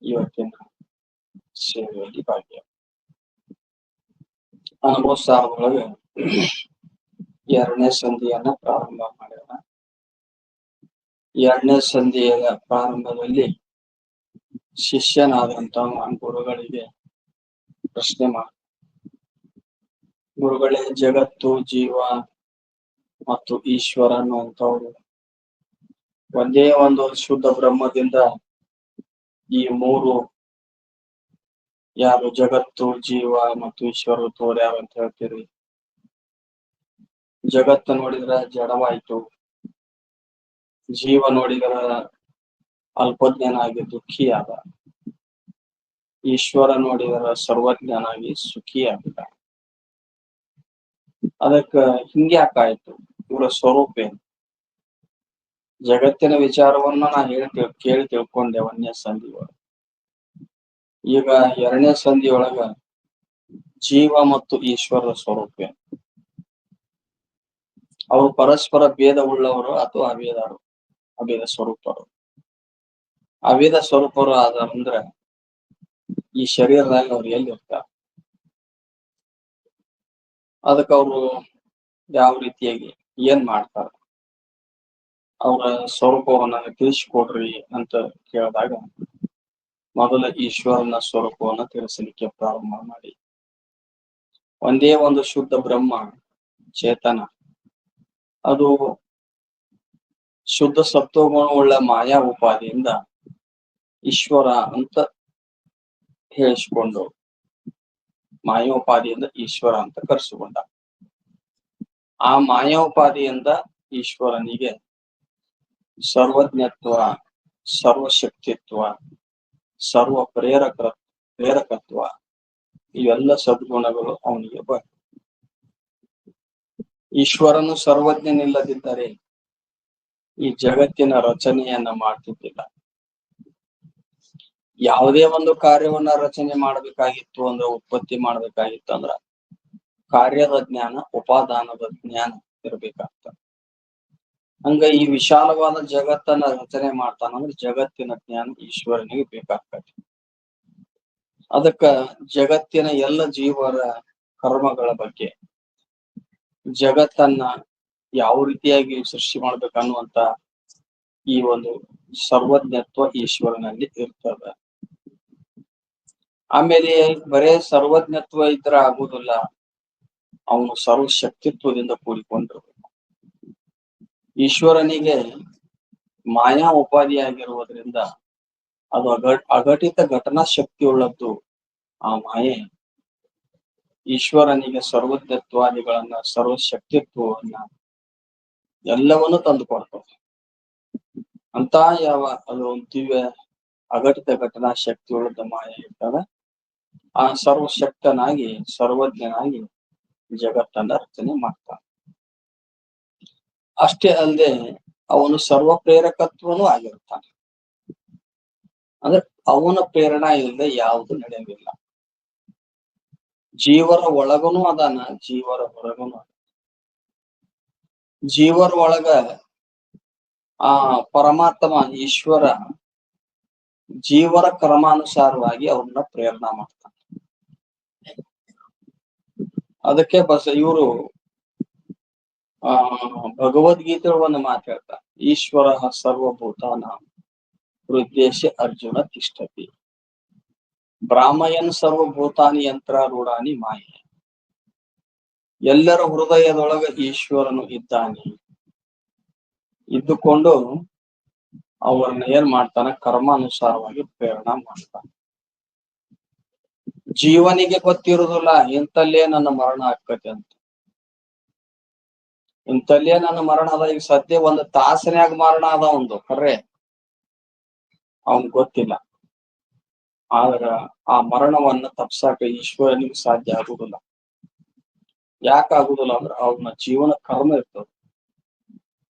ಇವತ್ತಿನ ಸೇವೆಯಲ್ಲಿ ಭಾಗ್ಯ. ಅನುಭವ ಸಾರದೊಳಗೆ 2ನೇ ಸಂಧಿಯನ್ನ ಪ್ರಾರಂಭ ಮಾಡೋಣ. 2ನೇ ಸಂಧಿಯ ಪ್ರಾರಂಭದಲ್ಲಿ ಶಿಷ್ಯನಾದಂತ ಗುರುಗಳಿಗೆ ಪ್ರಶ್ನೆ ಮಾಡ, ಗುರುಗಳೇ, ಜಗತ್ತು, ಜೀವ ಮತ್ತು ಈಶ್ವರ ಅನ್ನುವಂಥವ್ರು ಒಂದೇ ಒಂದು ಶುದ್ಧ ಬ್ರಹ್ಮದಿಂದ ಈ ಮೂರು ಯಾರು ಜಗತ್ತು, ಜೀವ ಮತ್ತು ಈಶ್ವರ ತೋರ್ಯಾವ ಅಂತ ಹೇಳ್ತೀರಿ. ಜಗತ್ತು ನೋಡಿದ್ರ ಜಡವಾಯ್ತು, ಜೀವ ನೋಡಿದ್ರ ಅಲ್ಪಜ್ಞನಾಗಿ ದುಃಖಿಯಾದ, ಈಶ್ವರ ನೋಡಿದ್ರ ಸರ್ವಜ್ಞನಾಗಿ ಸುಖಿಯಾಗಿದ್ದ. ಅದಕ್ಕ ಹಿಂಗ್ಯಾಕಾಯ್ತು? ಇವರ ಸ್ವರೂಪ ಏನು? ಜಗತ್ತಿನ ವಿಚಾರವನ್ನ ನಾ ಕೇಳಿ ತಿಳ್ಕೊಂಡೆ 1ನೇ ಸಂಧಿ ಒಳಗ. ಈಗ 2ನೇ ಸಂಧಿ ಒಳಗ ಜೀವ ಮತ್ತು ಈಶ್ವರದ ಸ್ವರೂಪ ಏನು? ಅವರು ಪರಸ್ಪರ ಭೇದ ಉಳ್ಳವರು ಅಥವಾ ಅಭೇದ ಸ್ವರೂಪರು? ಅಭೇದ ಸ್ವರೂಪರು ಆದಂದ್ರ ಈ ಶರೀರದಾಗ ಅವ್ರು ಎಲ್ಲಿರ್ತಾರೆ? ಅದಕ್ಕೆ ಅವರು ಯಾವ ರೀತಿಯಾಗಿ ಏನ್ ಮಾಡ್ತಾರ? ಅವರ ಸ್ವರೂಪವನ್ನ ತಿಳಿಸಿಕೊಡ್ರಿ ಅಂತ ಕೇಳಿದಾಗ ಮೊದಲ ಈಶ್ವರನ ಸ್ವರೂಪವನ್ನ ತಿಳಿಸಲಿಕ್ಕೆ ಪ್ರಾರಂಭ ಮಾಡಿ, ಒಂದೇ ಒಂದು ಶುದ್ಧ ಬ್ರಹ್ಮ ಚೇತನ, ಅದು ಶುದ್ಧ ಸತ್ವಗುಣವುಳ್ಳ ಮಾಯಾ ಉಪಾದಿಯಿಂದ ಈಶ್ವರ ಅಂತ ಹೇಳಿಸಿಕೊಂಡು ಮಾಯೋಪಾದಿಯಿಂದ ಈಶ್ವರ ಅಂತ ಕರೆಸಿಕೊಂಡ. ಆ ಮಾಯೋಪಾದಿಯಿಂದ ಈಶ್ವರನಿಗೆ ಸರ್ವಜ್ಞತ್ವ, ಸರ್ವಶಕ್ತಿತ್ವ, ಸರ್ವ ಪ್ರೇರಕತ್ವ ಇವೆಲ್ಲ ಸದ್ಗುಣಗಳು ಅವನಿಗೆ ಬಂದ. ಈಶ್ವರನು ಸರ್ವಜ್ಞನಿಲ್ಲದಿದ್ದರೆ ಈ ಜಗತ್ತಿನ ರಚನೆಯನ್ನ ಮಾಡ್ತಿದ್ದಿಲ್ಲ. ಯಾವುದೇ ಒಂದು ಕಾರ್ಯವನ್ನ ರಚನೆ ಮಾಡ್ಬೇಕಾಗಿತ್ತು ಅಂದ್ರೆ, ಉತ್ಪತ್ತಿ ಮಾಡ್ಬೇಕಾಗಿತ್ತು ಅಂದ್ರ ಕಾರ್ಯದ ಜ್ಞಾನ, ಉಪಾದಾನದ ಜ್ಞಾನ ಇರ್ಬೇಕಾಗ್ತದೆ. ಹಂಗ ಈ ವಿಶಾಲವಾದ ಜಗತ್ತನ್ನ ರಚನೆ ಮಾಡ್ತಾನಂದ್ರೆ ಜಗತ್ತಿನ ಜ್ಞಾನ ಈಶ್ವರನಿಗೆ ಬೇಕಾಗ್ತದೆ. ಅದಕ್ಕ ಜಗತ್ತಿನ ಎಲ್ಲ ಜೀವರ ಕರ್ಮಗಳ ಬಗ್ಗೆ, ಜಗತ್ತನ್ನ ಯಾವ ರೀತಿಯಾಗಿ ಸೃಷ್ಟಿ ಮಾಡ್ಬೇಕನ್ನುವಂತ ಈ ಒಂದು ಸರ್ವಜ್ಞತ್ವ ಈಶ್ವರನಲ್ಲಿ ಇರ್ತದ. ಆಮೇಲೆ ಬರೇ ಸರ್ವಜ್ಞತ್ವ ಇದ್ರೆ ಆಗುದಿಲ್ಲ, ಅವನು ಸರ್ವಶಕ್ತಿತ್ವದಿಂದ ಕೂಡಿಕೊಂಡಿರ್ಬೇಕು. ಈಶ್ವರನಿಗೆ ಮಾಯಾ ಉಪಾಧಿಯಾಗಿರುವುದರಿಂದ ಅದು ಅಘಟಿತ ಘಟನಾ ಶಕ್ತಿ ಉಳ್ಳದ್ದು. ಆ ಮಾಯೆ ಈಶ್ವರನಿಗೆ ಸರ್ವಜ್ಞತ್ವಾದಿಗಳನ್ನ, ಸರ್ವಶಕ್ತಿತ್ವವನ್ನ ಎಲ್ಲವನ್ನೂ ತಂದು ಕೊಡ್ತದೆ. ಅಂತ ಯಾವ ಅದು ದಿವ್ಯ ಅಘಟಿತ ಘಟನಾ ಶಕ್ತಿ ಉಳ್ಳದ ಮಾಯೆ ಇರ್ತದ, ಆ ಸರ್ವಶಕ್ತನಾಗಿ ಸರ್ವಜ್ಞನಾಗಿ ಜಗತ್ತನ್ನ ರಚನೆ ಮಾಡ್ತಾನೆ. ಅಷ್ಟೇ ಅಲ್ಲದೆ ಅವನು ಸರ್ವ ಪ್ರೇರಕತ್ವನೂ ಆಗಿರ್ತಾನೆ. ಅಂದ್ರೆ ಅವನ ಪ್ರೇರಣಾ ಇಲ್ಲದೆ ಯಾವುದು ನಡೆಯಲಿಲ್ಲ. ಜೀವರ ಒಳಗನು ಅದಾನ, ಜೀವರ ಹೊರಗನು ಅದ. ಜೀವರ ಒಳಗ ಆ ಪರಮಾತ್ಮ ಈಶ್ವರ ಜೀವರ ಕರ್ಮಾನುಸಾರವಾಗಿ ಅವ್ರನ್ನ ಪ್ರೇರಣಾ ಮಾಡ್ತಾನೆ. ಅದಕ್ಕೆ ಇವರು ಭಗವದ್ಗೀತೆ ಒಂದು ಮಾತು ಹೇಳ್ತಾರೆ, ಈಶ್ವರ ಸರ್ವಭೂತಾನ ಹೃದಯೇಶ ಅರ್ಜುನ ತಿಷ್ಠತಿ, ಬ್ರಾಹ್ಮಯನ್ ಸರ್ವಭೂತಾನಿ ಯಂತ್ರಾರೂಢಾನಿ ಮಾಯೆ. ಎಲ್ಲರ ಹೃದಯದೊಳಗ ಈಶ್ವರನು ಇದ್ದಾನೆ, ಇದ್ದುಕೊಂಡು ಅವರನ್ನ ಏನ್ ಮಾಡ್ತಾನ? ಕರ್ಮಾನುಸಾರವಾಗಿ ಪ್ರೇರಣಾ ಮಾಡ್ತಾನೆ. ಜೀವನಿಗೆ ಗೊತ್ತಿರುವುದಿಲ್ಲ ಇಂತಲ್ಲೇ ನನ್ನ ಮರಣ ಆಕ್ಕತಿ ಅಂತ. ಇಂತಲ್ಲೇ ನನ್ನ ಮರಣ ಅದ, ಈಗ ಸದ್ಯ ಒಂದು ತಾಸನ್ಯಾಗ ಮರಣ ಅದ ಒಂದು ಖರ್ರೆ, ಅವನ್ ಗೊತ್ತಿಲ್ಲ. ಆದ್ರ ಆ ಮರಣವನ್ನ ತಪ್ಸಾಕ ಈಶ್ವರನಿಗೆ ಸಾಧ್ಯ ಆಗುದಿಲ್ಲ. ಯಾಕಾಗುದಿಲ್ಲ ಅಂದ್ರೆ ಅವನ ಜೀವನ ಕರ್ಮ ಇರ್ತದೆ.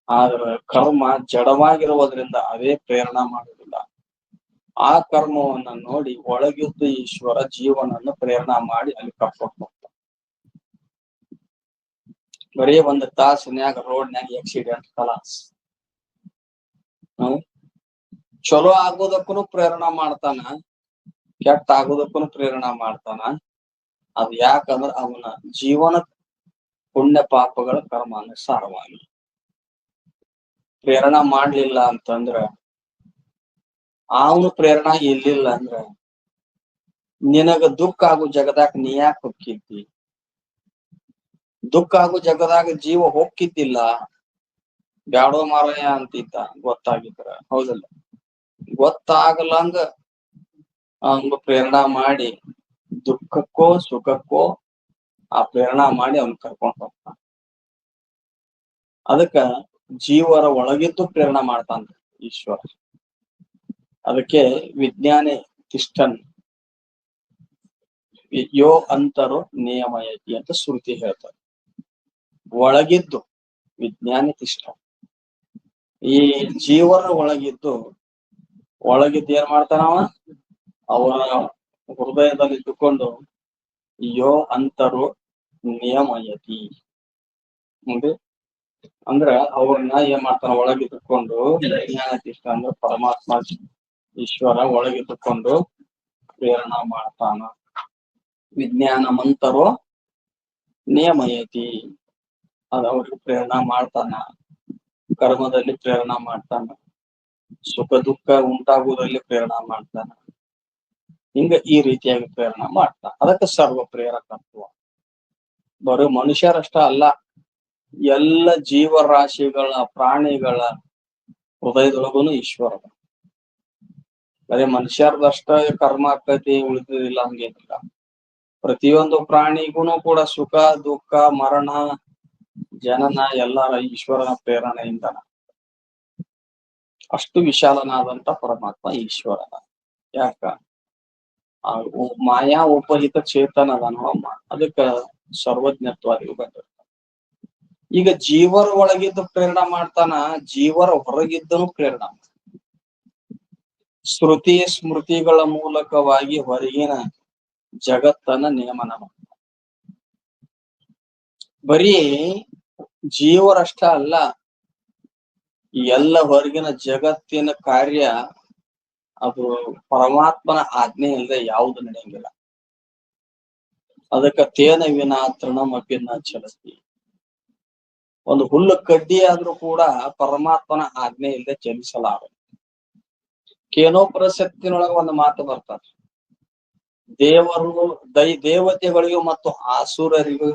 ಆದ್ರ ಕರ್ಮ ಜಡವಾಗಿರುವುದರಿಂದ ಅದೇ ಪ್ರೇರಣಾ ಮಾಡುವುದಿಲ್ಲ. ಆ ಕರ್ಮವನ್ನ ನೋಡಿ ಒಳಗಿದ್ದ ಈಶ್ವರ ಜೀವನನ್ನು ಪ್ರೇರಣಾ ಮಾಡಿ ಅಲ್ಲಿ ಕರ್ಕೊಂಡು ಹೋಗ್ತಾನೆ. ಬರೀ ಒಂದು ತಾಸನ್ಯಾಗ ರೋಡ್ನ್ಯಾಗ ಆಕ್ಸಿಡೆಂಟ್ ಕಲಾಸ್. ಚಲೋ ಆಗೋದಕ್ಕೂ ಪ್ರೇರಣಾ ಮಾಡ್ತಾನ, ಕೆಟ್ಟ ಆಗೋದಕ್ಕೂ ಪ್ರೇರಣಾ ಮಾಡ್ತಾನ. ಅದ್ ಯಾಕಂದ್ರ ಅವನ ಜೀವನ ಪುಣ್ಯ ಪಾಪಗಳ ಕರ್ಮಾನುಸಾರವಾಗಿ ಪ್ರೇರಣಾ ಮಾಡ್ಲಿಲ್ಲ ಅಂತಂದ್ರ, ಅವನು ಪ್ರೇರಣಾ ಇರ್ಲಿಲ್ಲ ಅಂದ್ರ ನಿನಗ ದುಃಖ ಆಗೋ ಜಗದಾಗ ನೀ ಯಾಕೆ ಹೊಕ್ಕಿದ್ದಿ? ದುಃಖ ಆಗೋ ಜಗದಾಗ ಜೀವ ಹೋಗ್ಕಿದ್ದಿಲ್ಲ. ಬ್ಯಾಡೋ ಮಾರಾಯ ಅಂತಿದ್ದ ಗೊತ್ತಾಗಿದ್ರ, ಹೌದಲ್ಲ? ಗೊತ್ತಾಗಲಂಗ ಅವನ್ಗ ಪ್ರೇರಣಾ ಮಾಡಿ ದುಃಖಕ್ಕೋ ಸುಖಕ್ಕೋ ಆ ಪ್ರೇರಣಾ ಮಾಡಿ ಅವನ್ ಕರ್ಕೊಂಡ್ ಹೋಗ್ತಾನ. ಅದಕ್ಕ ಜೀವರ ಒಳಗಿದ್ದು ಪ್ರೇರಣಾ ಮಾಡ್ತಾನ ಈಶ್ವರ. ಅದಕ್ಕೆ ವಿಜ್ಞಾನಿ ತಿಷ್ಠನ್ ಯೋ ಅಂತರೋ ನಿಯಮಯತಿ ಅಂತ ಶ್ರುತಿ ಹೇಳ್ತಾರೆ. ಒಳಗಿದ್ದು ವಿಜ್ಞಾನಿ ತಿಷ್ಠ, ಈ ಜೀವನ ಒಳಗಿದ್ದು ಏನ್ ಮಾಡ್ತಾನವ? ಅವರ ಹೃದಯದಲ್ಲಿ ಇಟ್ಟುಕೊಂಡು ಯೋ ಅಂತರೋ ನಿಯಮಯತಿ ಮುಂದೆ ಅಂದ್ರ ಅವ್ರನ್ನ ಏನ್ ಮಾಡ್ತಾನ? ಒಳಗಿಟ್ಟುಕೊಂಡು ವಿಜ್ಞಾನತಿಷ್ಠ ಅಂದ್ರೆ ಪರಮಾತ್ಮ ಈಶ್ವರ ಒಳಗಿಟ್ಟುಕೊಂಡು ಪ್ರೇರಣಾ ಮಾಡ್ತಾನ. ವಿಜ್ಞಾನ ಮಂತರೋ ನಿಯಮಯತಿ, ಅದ ಅವ್ರಿಗೆ ಪ್ರೇರಣಾ ಮಾಡ್ತಾನ. ಕರ್ಮದಲ್ಲಿ ಪ್ರೇರಣಾ ಮಾಡ್ತಾನ, ಸುಖ ದುಃಖ ಉಂಟಾಗುವುದರಲ್ಲಿ ಪ್ರೇರಣಾ ಮಾಡ್ತಾನ. ಹಿಂಗ ಈ ರೀತಿಯಾಗಿ ಪ್ರೇರಣಾ ಮಾಡ್ತಾನ. ಅದಕ್ಕೆ ಸರ್ವ ಪ್ರೇರಕತ್ವ. ಬರೀ ಮನುಷ್ಯರಷ್ಟ ಅಲ್ಲ, ಎಲ್ಲ ಜೀವರಾಶಿಗಳ ಪ್ರಾಣಿಗಳ ಹೃದಯದೊಳಗೂನು ಈಶ್ವರ. ಬರೀ ಮನುಷ್ಯರದಷ್ಟ ಕರ್ಮ ಆಕತಿ, ಉಳಿದಿಲ್ಲ ಹಂಗೇನಿಲ್ಲ. ಪ್ರತಿಯೊಂದು ಪ್ರಾಣಿಗೂನು ಕೂಡ ಸುಖ ದುಃಖ ಮರಣ ಜನನ ಎಲ್ಲರ ಈಶ್ವರನ ಪ್ರೇರಣೆಯಿಂದನ. ಅಷ್ಟು ವಿಶಾಲನಾದಂತ ಪರಮಾತ್ಮ ಈಶ್ವರನ. ಯಾಕ? ಮಾಯಾ ಉಪಹಿತ ಚೇತನ ಅದನ್ನ ಅದಕ್ಕ ಸರ್ವಜ್ಞತ್ವಾದಿಗೂ ಬಂದಿರ್ತಾನ. ಈಗ ಜೀವರ ಒಳಗಿದ್ದು ಪ್ರೇರಣಾ ಮಾಡ್ತಾನ, ಜೀವರ ಹೊರಗಿದ್ದನು ಪ್ರೇರಣಾ ಮಾಡ್ತಾನ. ಶ್ರುತಿ ಸ್ಮೃತಿಗಳ ಮೂಲಕವಾಗಿ ಹೊರಗಿನ ಜಗತ್ತನ್ನ ನಿಯಮನ ಮಾಡ್ತಾನ. ಬರೀ ಜೀವರಷ್ಟ ಅಲ್ಲ, ಎಲ್ಲ ಹೊರಗಿನ ಜಗತ್ತಿನ ಕಾರ್ಯ ಅದು ಪರಮಾತ್ಮನ ಆಜ್ಞೆ ಇಲ್ಲದೆ ಯಾವುದು ನಡೆಯಂಗಿಲ್ಲ. ಅದಕ್ಕ ತೇನ ವಿನಾ ತೃಣಮಪಿನ ಚಲತಿ. ಒಂದು ಹುಲ್ಲು ಕಡ್ಡಿ ಆದ್ರೂ ಕೂಡ ಪರಮಾತ್ಮನ ಆಜ್ಞೆ ಇಲ್ಲದೆ ಚಲಿಸಲಾರ. ಕೇನೋಪನಿಷತ್ತಿನೊಳಗ ಒಂದು ಮಾತು ಬರ್ತಾರೆ, ದೇವತೆಗಳಿಗೂ ಮತ್ತು ಆಸುರರಿಗೂ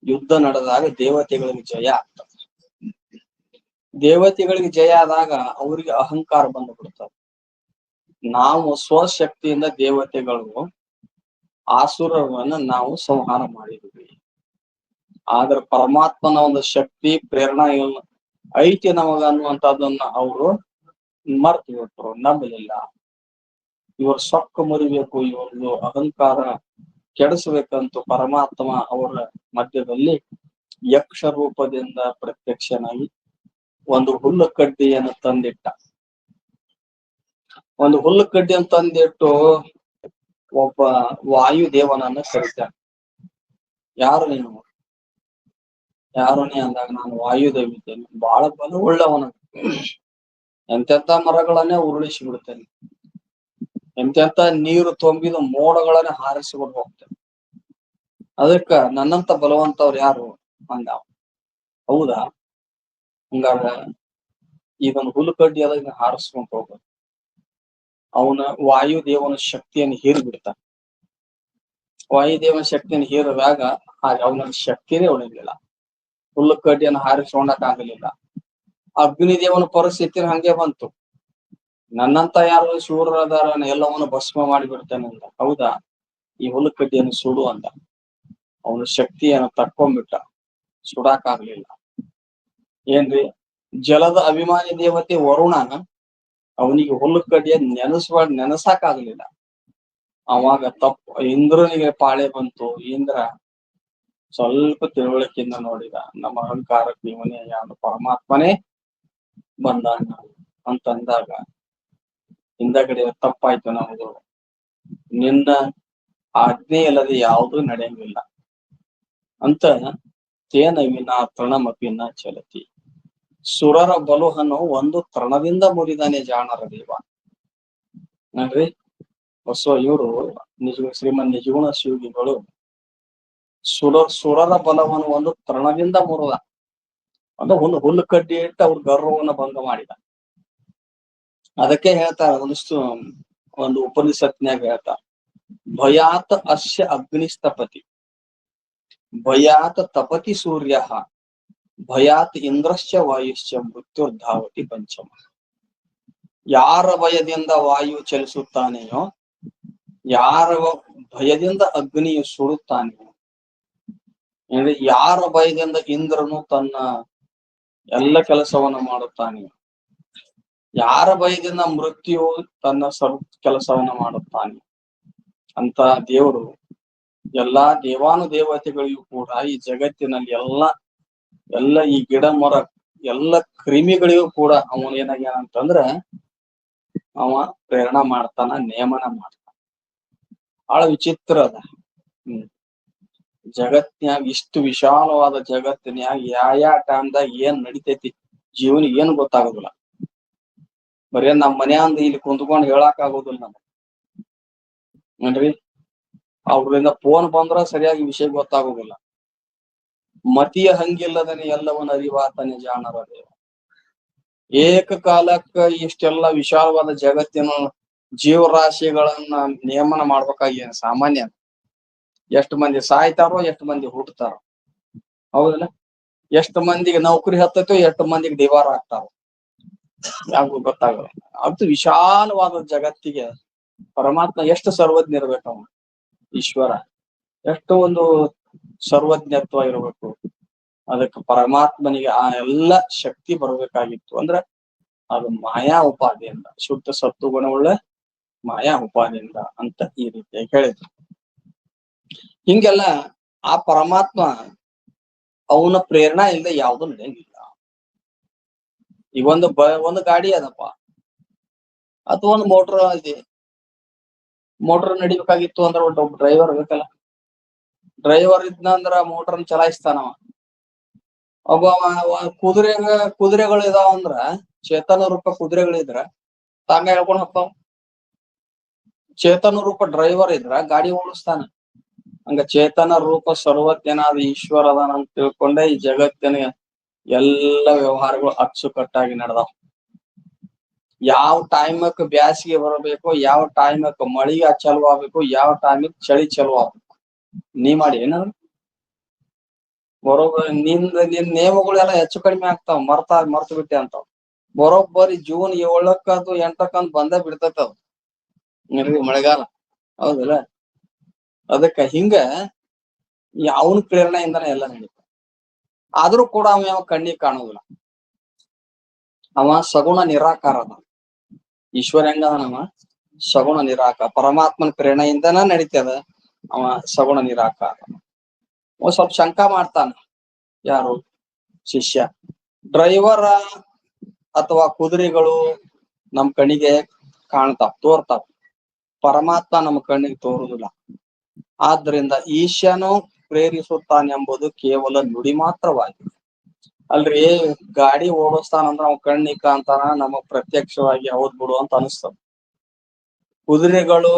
ಯುದ್ಧ ನಡೆದಾಗ ದೇವತೆಗಳಿಗೆ ಜಯ ಆಗ್ತದೆ. ದೇವತೆಗಳಿಗೆ ಜಯ ಆದಾಗ ಅವರಿಗೆ ಅಹಂಕಾರ ಬಂದು ಬಿಡ್ತದೆ. ನಾವು ಸ್ವಶಕ್ತಿಯಿಂದ ದೇವತೆಗಳು ಆಸುರರನ್ನ ನಾವು ಸಂಹಾರ ಮಾಡಿದ್ವಿ. ಆದ್ರೆ ಪರಮಾತ್ಮನ ಒಂದು ಶಕ್ತಿ ಪ್ರೇರಣಾ ಐತಿ ನಮಗ ಅನ್ನುವಂಥದ್ದನ್ನ ಅವರು ಮರ್ತು ಬಿಟ್ರು, ನಂಬಲಿಲ್ಲ. ಇವರು ಸೊಕ್ಕ ಮುರಿಬೇಕು, ಇವ್ರದ್ದು ಅಹಂಕಾರ ಕೆಡಿಸ್ಬೇಕಂತೂ ಪರಮಾತ್ಮ ಅವರ ಮಧ್ಯದಲ್ಲಿ ಯಕ್ಷ ರೂಪದಿಂದ ಪ್ರತ್ಯಕ್ಷನಾಗಿ ಒಂದು ಹುಲ್ಲು ಕಡ್ಡಿಯನ್ನು ತಂದಿಟ್ಟ. ಒಂದು ಹುಲ್ಲು ಕಡ್ಡಿಯನ್ನು ತಂದಿಟ್ಟು ಒಬ್ಬ ವಾಯುದೇವನನ್ನ ಕರೀತಾನೆ. ಯಾರು ನೀನು? ಯಾರು ನೀ ಅಂದಾಗ, ನಾನು ವಾಯುದೇವಿದ್ದೇನೆ, ಬಹಳ ಬಲವುಳ್ಳವನ, ಎಂತೆಂತ ಮರಗಳನ್ನೇ ಉರುಳಿಸಿ ಬಿಡ್ತೇನೆ, ಎಂತೆಂತ ನೀರು ತುಂಬಿದ ಮೋಡಗಳನ್ನೇ ಹಾರಿಸಿಕೊಂಡು ಹೋಗ್ತೇನೆ. ಅದಕ್ಕ ನನ್ನಂತ ಬಲವಂತವ್ರು ಯಾರು ಅಂದ. ಹೌದಾ? ಹಂಗಾಗ ಇದೊಂದು ಹುಲ್ಲು ಕಡ್ಡಿ ಅದ, ಹಾರಿಸ್ಕೊಂಡ್ ಹೋಗ್ಬೇಕು. ಅವನ ವಾಯುದೇವನ ಶಕ್ತಿಯನ್ನು ಹೀರಿ ಬಿಡ್ತಾನೆ. ವಾಯುದೇವನ ಶಕ್ತಿಯನ್ನು ಹೀರಿದಾಗ ಅವನ ಶಕ್ತಿನೇ ಉಳಿಲಿಲ್ಲ, ಹುಲ್ಲು ಕಡ್ಡಿಯನ್ನು ಹಾರಿಸ್ಕೊಂಡಕ್ ಆಗಲಿಲ್ಲ. ಅಗ್ನಿದೇವನ ಪರಿಸ್ಥಿತಿನ ಹಂಗೆ ಬಂತು. ನನ್ನಂತ ಯಾರು ಶೂರದಾರ ಎಲ್ಲವನ್ನು ಭಸ್ಮ ಮಾಡಿಬಿಡ್ತೇನೆ ಅಂತ. ಹೌದಾ? ಈ ಹುಲ್ಲು ಕಡ್ಡಿಯನ್ನು ಸುಡು ಅಂದ. ಅವನ ಶಕ್ತಿಯನ್ನು ತಕ್ಕೊಂಡ್ಬಿಟ್ಟ, ಸುಡಾಕಾಗ್ಲಿಲ್ಲ. ಏನ್ರಿ? ಜಲದ ಅಭಿಮಾನಿ ದೇವತೆ ವರುಣ ಅವನಿಗೆ ಹುಲ್ಲು ಕಡ್ಡಿಯ ನೆನಸಾಕಾಗ್ಲಿಲ್ಲ. ಅವಾಗ ಇಂದ್ರನಿಗೆ ಪಾಳೆ ಬಂತು. ಇಂದ್ರ ಸ್ವಲ್ಪ ತಿಳುವಳಿಕೆಯಿಂದ ನೋಡಿದ, ನಮ್ಮ ಅಹಂಕಾರಕ್ಕೆ ಇವನೇ ಯಾರು ಪರಮಾತ್ಮನೇ ಬಂದಾನ ಅಂತಂದಾಗ ಹಿಂದಗಡೆ ತಪ್ಪಾಯ್ತು ನಮ್ದು, ನಿನ್ನ ಆಜ್ಞೆ ಇಲ್ಲದೆ ಯಾವುದೂ ನಡೆಯಂಗಿಲ್ಲ ಅಂತ ತೇನ ವಿನಾ ತೃಣಮಪಿನ ಚಲತಿ. ಸುರರ ಬಲುಹನ್ನು ಒಂದು ತೃಣದಿಂದ ಮುರಿದಾನೆ ಜಾಣರ ದೇವ. ನೋಡ್ರಿ, ಬಸವ ಇವರು ಶ್ರೀಮನ್ ನಿಜಗುಣ ಶಿವಗಿಗಳು ಸುರರ ಬಲವನ್ನು ಒಂದು ತೃಣದಿಂದ ಮುರಿದ. ಅಂದ್ರೆ ಹುಲ್ಲು ಕಡ್ಡಿ ಇಟ್ಟು ಅವ್ರ ಗರ್ವವನ್ನು ಭಂಗ ಮಾಡಿದ. ಅದಕ್ಕೆ ಹೇಳ್ತಾರೆ ಒಂದು ಉಪನಿಷತ್ನ್ಯಾಗ ಹೇಳ್ತಾರ, ಭಯಾತ್ ಅಸ್ಯ ಅಗ್ನಿಸ್ತಪತಿ, ಭಯಾತ್ ತಪತಿ ಸೂರ್ಯ, ಭಯಾತ್ ಇಂದ್ರಶ್ಚ ವಾಯುಶ್ಚ ಮೃತ್ಯುರ್ಧಾವತಿ ಪಂಚಮ. ಯಾರ ಭಯದಿಂದ ವಾಯು ಚಲಿಸುತ್ತಾನೆಯೋ, ಯಾರ ಭಯದಿಂದ ಅಗ್ನಿಯು ಸುಡುತ್ತಾನೆಯೋ, ಯಾರ ಭಯದಿಂದ ಇಂದ್ರನು ತನ್ನ ಎಲ್ಲ ಕೆಲಸವನ್ನು ಮಾಡುತ್ತಾನೆಯೋ, ಯಾರ ಭಯದಿಂದ ಮೃತ್ಯು ತನ್ನ ಕೆಲಸವನ್ನ ಮಾಡುತ್ತಾನೆ ಅಂತ ದೇವರು ಎಲ್ಲಾ ದೇವಾನುದೇವತೆಗಳಿಗೂ ಕೂಡ ಈ ಜಗತ್ತಿನಲ್ಲಿ ಎಲ್ಲ ಈ ಗಿಡ ಮರ ಎಲ್ಲ ಕ್ರಿಮಿಗಳಿಗೂ ಕೂಡ ಅವನು ಏನಾಗ್ಯಾನಂತಂದ್ರ ಅವ ಪ್ರೇರಣಾ ಮಾಡ್ತಾನ, ನೇಮನ ಮಾಡ್ತಾನ. ಬಹಳ ವಿಚಿತ್ರ ಅದ. ಜಗತ್ತಿನ್ಯಾಗ ಇಷ್ಟು ವಿಶಾಲವಾದ ಜಗತ್ತಿನ್ಯಾಗ ಯಾವ ಟೈಮ್ದಾಗ ಏನ್ ನಡಿತೈತಿ ಜೀವನ ಏನು ಗೊತ್ತಾಗೋದಿಲ್ಲ. ಬರೀ ನಮ್ ಮನ್ಯಾಂದ ಇಲ್ಲಿ ಕುಂತ್ಕೊಂಡು ಹೇಳಕ್ ಆಗೋದಿಲ್ಲ ನಮ್ಗೆ ಏನ್ರಿ. ಅವ್ರಿಂದ ಫೋನ್ ಬಂದ್ರ ಸರಿಯಾಗಿ ವಿಷಯ ಗೊತ್ತಾಗೋದಿಲ್ಲ. ಮತಿಯ ಹಂಗಿಲ್ಲದನೆ ಎಲ್ಲವನ್ನ ಅರಿವಾತನೆ ಜಾಣರ ದೇವ. ಏಕಕಾಲಕ್ಕ ಇಷ್ಟೆಲ್ಲ ವಿಶಾಲವಾದ ಜಗತ್ತಿನ ಜೀವರಾಶಿಗಳನ್ನ ನಿಯಮನ ಮಾಡ್ಬೇಕಾಗಿ ಸಾಮಾನ್ಯ. ಎಷ್ಟು ಮಂದಿ ಸಾಯ್ತಾರೋ, ಎಷ್ಟು ಮಂದಿ ಹುಟ್ಟತಾರೋ, ಹೌದಲ್ಲ? ಎಷ್ಟು ಮಂದಿಗೆ ನೌಕರಿ ಹತ್ತೈತೋ, ಎಷ್ಟು ಮಂದಿಗೆ ದಿವಾರ ಆಗ್ತಾರೋ ಯಾರಿಗೂ ಗೊತ್ತಾಗಲ್ಲ. ಅದು ವಿಶಾಲವಾದ ಜಗತ್ತಿಗೆ ಪರಮಾತ್ಮ ಎಷ್ಟು ಸರ್ವಜ್ಞ ಇರ್ಬೇಕವ, ಈಶ್ವರ ಎಷ್ಟು ಒಂದು ಸರ್ವಜ್ಞತ್ವ ಇರಬೇಕು. ಅದಕ್ಕೆ ಪರಮಾತ್ಮನಿಗೆ ಆ ಎಲ್ಲ ಶಕ್ತಿ ಬರಬೇಕಾಗಿತ್ತು. ಅಂದ್ರೆ ಅದು ಮಾಯಾ ಉಪಾದಿಯಿಂದ, ಶುದ್ಧ ಸತ್ವಗುಣವುಳ್ಳ ಮಾಯಾ ಉಪಾದಿಯಿಂದ ಅಂತ ಈ ರೀತಿಯಾಗಿ ಹೇಳಿದ್ರು. ಹಿಂಗೆಲ್ಲ ಆ ಪರಮಾತ್ಮ ಅವನ ಪ್ರೇರಣಾ ಇಲ್ಲದೆ ಯಾವುದು ನಡೆಯಂಗಿಲ್ಲ. ಈಗ ಒಂದು ಗಾಡಿ ಅದಪ್ಪ, ಅಥವಾ ಒಂದು ಮೋಟರ್ ಇದೆ. ಮೋಟರ್ ನಡಿಬೇಕಾಗಿತ್ತು ಅಂದ್ರೆ ಒಬ್ಬ ಡ್ರೈವರ್ ಬೇಕಲ್ಲ. ಡ್ರೈವರ್ ಇದ್ನಂದ್ರ ಮೋಟರ್ನ ಚಲಾಯಿಸ್ತಾನವ. ಒಬ್ಬ ಕುದುರೆಗಳು ಇದಾವ ಅಂದ್ರ, ಚೇತನ ರೂಪ ಕುದುರೆಗಳಿದ್ರ ತಾಂಗ ಹೇಳ್ಕೊಂಡ್ ಹೋಗ್ತಾವ. ಚೇತನ ರೂಪ ಡ್ರೈವರ್ ಇದ್ರ ಗಾಡಿ ಓಡಿಸ್ತಾನ. ಹಂಗ ಚೇತನ ರೂಪ ಸರ್ವಜ್ಞನಾದ ಈಶ್ವರ ಅದಾನ ಅಂತ ತಿಳ್ಕೊಂಡೆ ಈ ಜಗತ್ತಿನ ಎಲ್ಲ ವ್ಯವಹಾರಗಳು ಅಚ್ಚುಕಟ್ಟಾಗಿ ನಡೆದಾವ. ಯಾವ ಟೈಮಕ್ ಬ್ಯಾಸಿಗೆ ಬರಬೇಕು, ಯಾವ ಟೈಮಕ್ ಮಳಿಗೆ ಚಲೋ ಆಗ್ಬೇಕು, ಯಾವ ಟೈಮಕ್ ಚಳಿ ಚಲೋ ಆಗ್ಬೇಕು, ನೀ ಮಾಡಿ ಏನಾದ್ರು ಬರೋಬ್ಬರಿ ನಿನ್ ನೇಮಗಳೆಲ್ಲ ಹೆಚ್ಚು ಕಡಿಮೆ ಆಗ್ತಾವ. ಮರ್ತು ಬಿಟ್ಟೆ ಅಂತಾವ. ಬರೋಬ್ಬರಿ ಜೂನ್ 7ಕ್ಕಂತೂ 8ಕ್ಕಂತ ಬಂದ ಬಿಡ್ತೈತವ ಮಳೆಗಾಲ, ಹೌದಲ್ಲ? ಅದಕ್ಕ ಹಿಂಗ ಅವನ ಪ್ರೇರಣೆಯಿಂದನೇ ಎಲ್ಲ ನಡೀತ. ಆದ್ರೂ ಕೂಡ ಅವ ಯಾವ ಕಣ್ಣಿಗೆ ಕಾಣುದಿಲ್ಲ. ಅವ ಸಗುಣ ನಿರಾಕಾರ ಅದ. ಈಶ್ವರ ಹೆಂಗದನವ ಸಗುಣ ನಿರಾಕಾರ. ಪರಮಾತ್ಮನ ಪ್ರೇರಣೆಯಿಂದನ ನಡೀತದ. ಅವ ಸಗುಣ ನಿರಾಕಾರ. ಸ್ವಲ್ಪ ಶಂಕಾ ಮಾಡ್ತಾನ ಯಾರು ಶಿಷ್ಯ. ಡ್ರೈವರ್ ಅಥವಾ ಕುದುರೆಗಳು ನಮ್ ಕಣ್ಣಿಗೆ ತೋರ್ತಾವ. ಪರಮಾತ್ಮ ನಮ್ಮ ಕಣ್ಣಿಗೆ ತೋರುದಿಲ್ಲ. ಆದ್ರಿಂದ ಈಶನು ಪ್ರೇರಿಸುತ್ತಾನೆಂಬುದು ಕೇವಲ ನುಡಿ ಮಾತ್ರವಾಗಿದೆ. ಅಲ್ರಿ, ಗಾಡಿ ಓಡಿಸ್ತಾನಂದ್ರ ಅವ್ ಕಣ್ಣಿಗೆ ಕಾಣ್ತಾನ, ನಮಗ್ ಪ್ರತ್ಯಕ್ಷವಾಗಿ ಹೌದ್ ಬಿಡು ಅಂತ ಅನಿಸ್ತದ. ಕುದುರೆಗಳು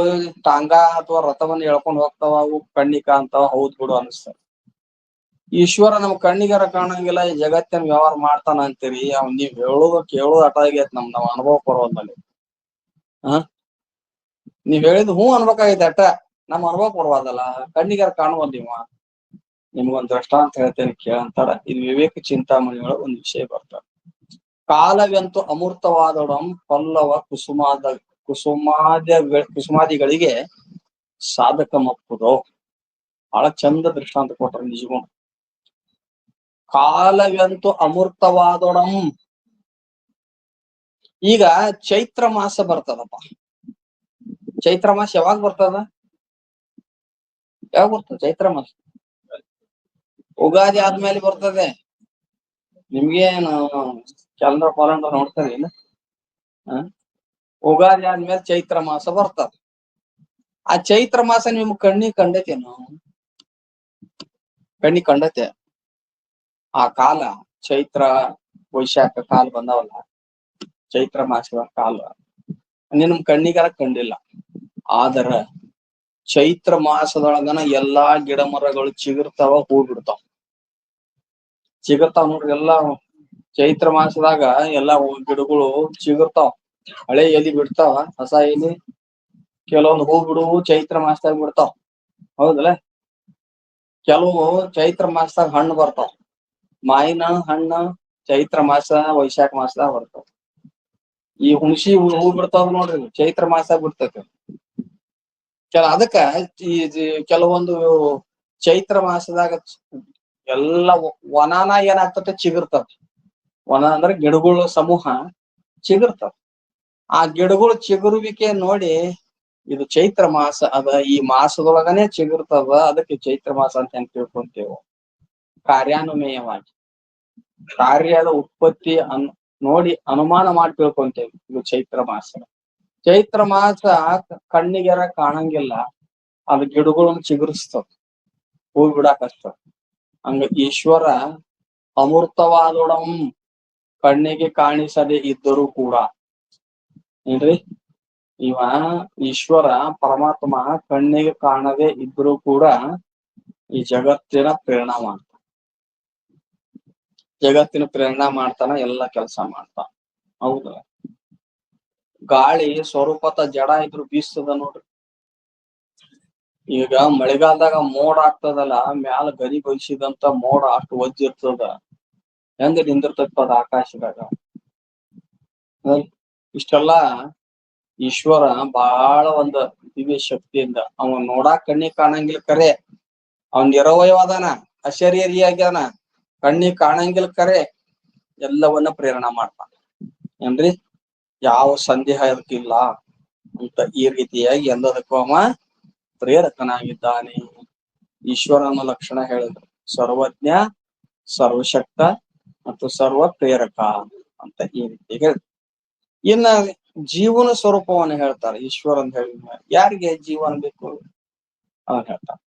ಟಾಂಗ ಅಥವಾ ರಥವನ್ನ ಎಳ್ಕೊಂಡ್ ಹೋಗ್ತಾವ, ಅವು ಕಣ್ಣಿಗೆ ಕಾಣ್ತಾವ, ಹೌದ್ ಬಿಡು ಅನಿಸ್ತದ. ಈಶ್ವರ ನಮ್ ಕಣ್ಣಿಗಾರ ಕಾಣಂಗಿಲ್ಲ, ಈ ಜಗತ್ತಿನ ವ್ಯವಹಾರ ಮಾಡ್ತಾನ ಅಂತೀರಿ. ನೀವ್ ಕೇಳೋದು ಅಟ ಆಗೈತ್ ನಾವ್ ಅನುಭವ ಬರೋದ್ನಲ್ಲಿ. ನೀವ್ ಹೇಳಿದ್ ಅನ್ಬೇಕಾಗೈತೆ ಅಟ್ಟ, ನಮ್ ಅನುಭವ ಬರುವುದಲ್ಲ. ಕಣ್ಣಿಗಾರ ಕಾಣುವಲ್ ನಿಮ್ಗೊಂದ್ ದೃಷ್ಟಾಂತ ಹೇಳ್ತೇನೆ ಕೇಳಂತಾರ. ಇದು ವಿವೇಕ ಚಿಂತಾಮಣಿಗಳ ಒಂದು ವಿಷಯ ಬರ್ತಾರ. ಕಾಲವೆಂತೂ ಅಮೂರ್ತವಾದೊಡಂ ಪಲ್ಲವ ಕುಸುಮಾದಿಗಳಿಗೆ ಸಾಧಕ ಮಪ್ಪುದೋ. ಬಹಳ ಚಂದ ದೃಷ್ಟಾಂತ ಕೊಟ್ರ ನಿಜಗೂ. ಕಾಲವೆಂತೂ ಅಮೂರ್ತವಾದೊಡಂ. ಈಗ ಚೈತ್ರ ಮಾಸ ಬರ್ತದಪ್ಪ. ಚೈತ್ರ ಮಾಸ ಯಾವಾಗ ಬರ್ತದ? ಚೈತ್ರ ಮಾಸ ಉಗಾದಿ ಆದ್ಮೇಲೆ ಬರ್ತದೆ. ನಿಮ್ಗೇನು ಕ್ಯಾಲೆಂಡರ್ ನೋಡ್ತಾರೆ ಇಲ್ಲ? ಉಗಾದಿ ಆದ್ಮೇಲೆ ಚೈತ್ರ ಮಾಸ ಬರ್ತದ. ಆ ಚೈತ್ರ ಮಾಸ ನಿಮ್ ಕಣ್ಣಿಗೆ ಕಂಡೈತೇನು? ಕಣ್ಣಿಗೆ ಕಂಡೈತೆ ಆ ಕಾಲ. ಚೈತ್ರ ವೈಶಾಖ ಕಾಲ ಬಂದವಲ್ಲ, ಚೈತ್ರ ಮಾಸದ ಕಾಲ ನಿಮ್ ಕಣ್ಣಿಗಾರ ಕಂಡಿಲ್ಲ. ಆದರ ಚೈತ್ರ ಮಾಸದೊಳಗನ ಎಲ್ಲಾ ಗಿಡ ಮರಗಳು ಚಿಗುರ್ತಾವ, ಹೂ ಬಿಡ್ತಾವ. ಚಿಗುರ್ತಾವ ನೋಡ್ರಿ, ಎಲ್ಲಾ ಚೈತ್ರ ಮಾಸದಾಗ ಎಲ್ಲಾ ಗಿಡಗಳು ಚಿಗುರ್ತಾವ, ಹಳೆ ಎಲಿ ಬಿಡ್ತಾವ, ಹೊಸ ಎಲಿ. ಕೆಲವೊಂದು ಹೂ ಬಿಡುವು ಚೈತ್ರ ಮಾಸದಾಗ ಬಿಡ್ತಾವ, ಹೌದಲ್ಲ. ಕೆಲವು ಚೈತ್ರ ಮಾಸದಾಗ ಹಣ್ಣು ಬರ್ತಾವ. ಮಾವಿನ ಹಣ್ಣು ಚೈತ್ರ ಮಾಸ ವೈಶಾಖ ಮಾಸದಾಗ ಬರ್ತಾವ. ಈ ಹುಣಸಿ ಹೂ ಬಿಡ್ತಾವ ನೋಡ್ರಿ, ಚೈತ್ರ ಮಾಸದಾಗ ಬಿಡ್ತೈತಿ. ಅದಕ್ಕ ಈ ಕೆಲವೊಂದು ಚೈತ್ರ ಮಾಸದಾಗ ಎಲ್ಲ ವನಾನ ಏನಾಗ್ತತೆ, ಚಿಗುರ್ತದ. ವನ ಅಂದ್ರೆ ಗಿಡಗಳ ಸಮೂಹ ಚಿಗುರ್ತದ. ಆ ಗಿಡಗಳು ಚಿಗುರುವಿಕೆ ನೋಡಿ ಇದು ಚೈತ್ರ ಮಾಸ ಅದ, ಈ ಮಾಸದೊಳಗನೆ ಚಿಗುರ್ತದ, ಅದಕ್ಕೆ ಚೈತ್ರ ಮಾಸ ಅಂತ ಹೆಂಗ್ ತಿಳ್ಕೊಂತೇವೆ. ಕಾರ್ಯಾನುಮೇಯವಾಗಿ ಕಾರ್ಯದ ಉತ್ಪತ್ತಿ ನೋಡಿ ಅನುಮಾನ ಮಾಡಿ ತಿಳ್ಕೊಂತೇವೆ, ಇದು ಚೈತ್ರ ಮಾಸ. ಚೈತ್ರ ಮಾಸ ಕಣ್ಣಿಗೆರ ಕಾಣಂಗಿಲ್ಲ, ಅದು ಗಿಡಗಳನ್ನು ಚಿಗುರಿಸ್ತದ, ಹೂ ಬಿಡಾಕಷ್ಟ. ಹಂಗ ಈಶ್ವರ ಅಮೂರ್ತವಾದೊಡಂ ಕಣ್ಣಿಗೆ ಕಾಣಿಸದೆ ಇದ್ದರೂ ಕೂಡ ಏನ್ರಿ, ಇವ ಈಶ್ವರ ಪರಮಾತ್ಮ ಕಣ್ಣಿಗೆ ಕಾಣದೆ ಇದ್ರೂ ಕೂಡ ಈ ಜಗತ್ತಿನ ಪ್ರೇರಣಾ ಮಾಡ್ತಾನ. ಜಗತ್ತಿನ ಪ್ರೇರಣಾ ಮಾಡ್ತಾನ, ಎಲ್ಲಾ ಕೆಲಸ ಮಾಡ್ತಾನ. ಹೌದ, ಗಾಳಿ ಸ್ವರೂಪತ ಜಡ ಇದ್ರು ಬೀಸ್ತದ ನೋಡ್ರಿ. ಈಗ ಮಳೆಗಾಲದಾಗ ಮೋಡ ಆಗ್ತದಲ್ಲ, ಮ್ಯಾಲ ಗರಿ ಬಯಸಿದಂತ ಮೋಡ ಅಷ್ಟು ಒಜ್ಜಿರ್ತದ, ಹೆಂಗ ನಿಂದಿರ್ತದ ಅದ ಆಕಾಶದಾಗ. ಇಷ್ಟೆಲ್ಲಾ ಈಶ್ವರ ಬಹಳ ಒಂದು ದಿವ್ಯ ಶಕ್ತಿಯಿಂದ, ಅವನ್ ನೋಡಾಕ್ ಕಣ್ಣಿಗೆ ಕಾಣಂಗಿಲ್ಲ ಕರೆ, ಅವನ್ ನಿರವಯವಾದಾನ, ಅಶರೀರಿಯಾಗ್ಯಾನ, ಕಣ್ಣಿಗೆ ಕಾಣಂಗಿಲ್ಲ ಕರೆ, ಎಲ್ಲವನ್ನ ಪ್ರೇರಣಾ ಮಾಡ್ತಾನ. ಏನ್ರಿ, ಯಾವ ಸಂದೇಹ ಅದಕ್ಕಿಲ್ಲ ಅಂತ ಈ ರೀತಿಯಾಗಿ ಎಲ್ಲದಕ್ಕೂ ಅವ ಪ್ರೇರಕನಾಗಿದ್ದಾನೆ. ಈಶ್ವರನ ಲಕ್ಷಣ ಹೇಳಿದ್ರು, ಸರ್ವಜ್ಞ, ಸರ್ವಶಕ್ತ ಮತ್ತು ಸರ್ವ ಪ್ರೇರಕ ಅಂತ ಈ ರೀತಿ ಹೇಳಿದ್ರು. ಇನ್ನ ಜೀವನ ಸ್ವರೂಪವನ್ನು ಹೇಳ್ತಾರೆ ಈಶ್ವರ ಅಂತ ಹೇಳಿದ ಯಾರಿಗೆ ಜೀವನ ಬೇಕು ಅವನ್ ಹೇಳ್ತಾರೆ.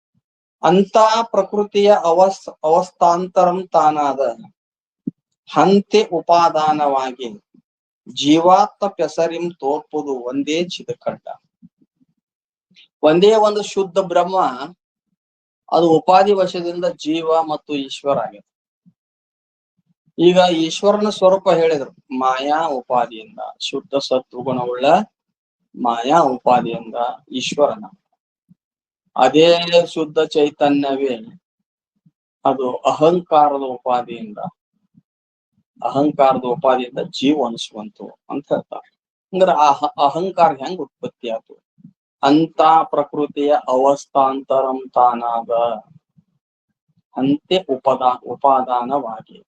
ಅಂತ ಪ್ರಕೃತಿಯ ಅವಸ್ಥಾಂತರಂ ತಾನಾದ ಹಂತೆ ಉಪಾದಾನವಾಗಿ ಜೀವಾತ್ಮ ಪೆಸರಿಂ ತೋರ್ಪುದು ಒಂದೇ ಚಿದಕಂಡ. ಒಂದೇ ಒಂದು ಶುದ್ಧ ಬ್ರಹ್ಮ, ಅದು ಉಪಾಧಿ ವಶದಿಂದ ಜೀವ ಮತ್ತು ಈಶ್ವರ ಆಗಿದೆ. ಈಗ ಈಶ್ವರನ ಸ್ವರೂಪ ಹೇಳಿದ್ರು, ಮಾಯಾ ಉಪಾಧಿಯಿಂದ, ಶುದ್ಧ ಸತ್ವಗುಣವುಳ್ಳ ಮಾಯಾ ಉಪಾಧಿಯಿಂದ ಈಶ್ವರನ. ಅದೇ ಶುದ್ಧ ಚೈತನ್ಯವೇ ಅದು ಅಹಂಕಾರದ ಉಪಾಧಿಯಿಂದ ಜೀವ ಅನಿಸುವಂತು ಅಂತ ಹೇಳ್ತಾರೆ. ಅಂದ್ರೆ ಆ ಅಹಂಕಾರ ಹೆಂಗ್ ಉತ್ಪತ್ತಿ ಆಯ್ತು? ಅಂತ ಪ್ರಕೃತಿಯ ಅವಸ್ಥಾಂತರಂ ತಾನಾದ ಅಂತೆ ಉಪಾದಾನವಾಗಿ.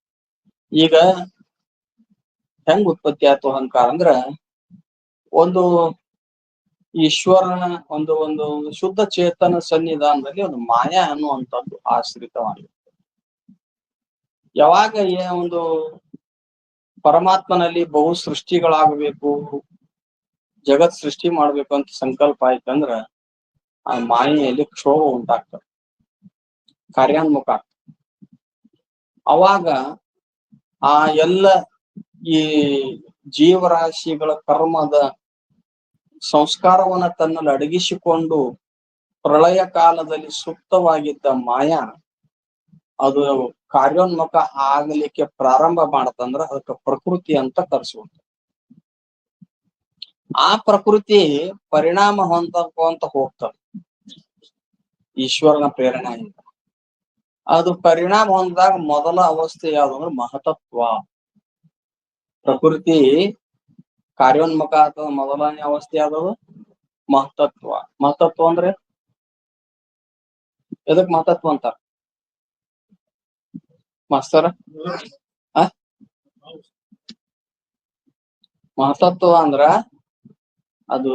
ಈಗ ಹೆಂಗ್ ಉತ್ಪತ್ತಿ ಆಯ್ತು ಅಹಂಕಾರ ಅಂದ್ರ, ಒಂದು ಈಶ್ವರನ ಒಂದು ಶುದ್ಧ ಚೇತನ ಸನ್ನಿಧಾನದಲ್ಲಿ ಒಂದು ಮಾಯಾ ಅನ್ನುವಂಥದ್ದು ಆಶ್ರಿತವಾಗಿರುತ್ತೆ. ಯಾವಾಗ ಒಂದು ಪರಮಾತ್ಮನಲ್ಲಿ ಬಹು ಸೃಷ್ಟಿಗಳಾಗಬೇಕು, ಜಗತ್ ಸೃಷ್ಟಿ ಮಾಡ್ಬೇಕು ಅಂತ ಸಂಕಲ್ಪ ಆಯ್ತಂದ್ರ ಆ ಮಾಯೆಯಲ್ಲಿ ಕ್ಷೋಭ ಉಂಟಾಗ್ತದೆ, ಕಾರ್ಯಾನ್ಮುಖ ಆಗ್ತದೆ. ಅವಾಗ ಆ ಎಲ್ಲ ಈ ಜೀವರಾಶಿಗಳ ಕರ್ಮದ ಸಂಸ್ಕಾರವನ್ನ ತನ್ನಲ್ಲಿ ಅಡಗಿಸಿಕೊಂಡು ಪ್ರಳಯ ಕಾಲದಲ್ಲಿ ಸುಪ್ತವಾಗಿದ್ದ ಮಾಯಾ ಅದು ಕಾರ್ಯೋನ್ಮುಖ ಆಗಲಿಕ್ಕೆ ಪ್ರಾರಂಭ ಮಾಡತ್ತಂದ್ರ ಅದಕ್ಕೆ ಪ್ರಕೃತಿ ಅಂತ ಕರೆಸುವಂತ. ಆ ಪ್ರಕೃತಿ ಪರಿಣಾಮ ಹೊಂದಕೊಂತ ಹೋಗ್ತದೆ ಈಶ್ವರನ ಪ್ರೇರಣೆಯಿಂದ. ಅದು ಪರಿಣಾಮ ಹೊಂದಾಗ ಮೊದಲ ಅವಸ್ಥೆ ಯಾವುದು ಅಂದ್ರೆ ಮಹತತ್ವ. ಪ್ರಕೃತಿ ಕಾರ್ಯೋನ್ಮುಖ ಅಥವಾ ಮೊದಲನೇ ಅವಸ್ಥೆ ಯಾವುದು? ಮಹತತ್ವ. ಮಹತತ್ವ ಅಂದ್ರೆ ಎದಕ್ ಮಹತತ್ವ ಅಂತಾರ ಮಾಸ್ತರ? ಮಹತತ್ವ ಅಂದ್ರ ಅದು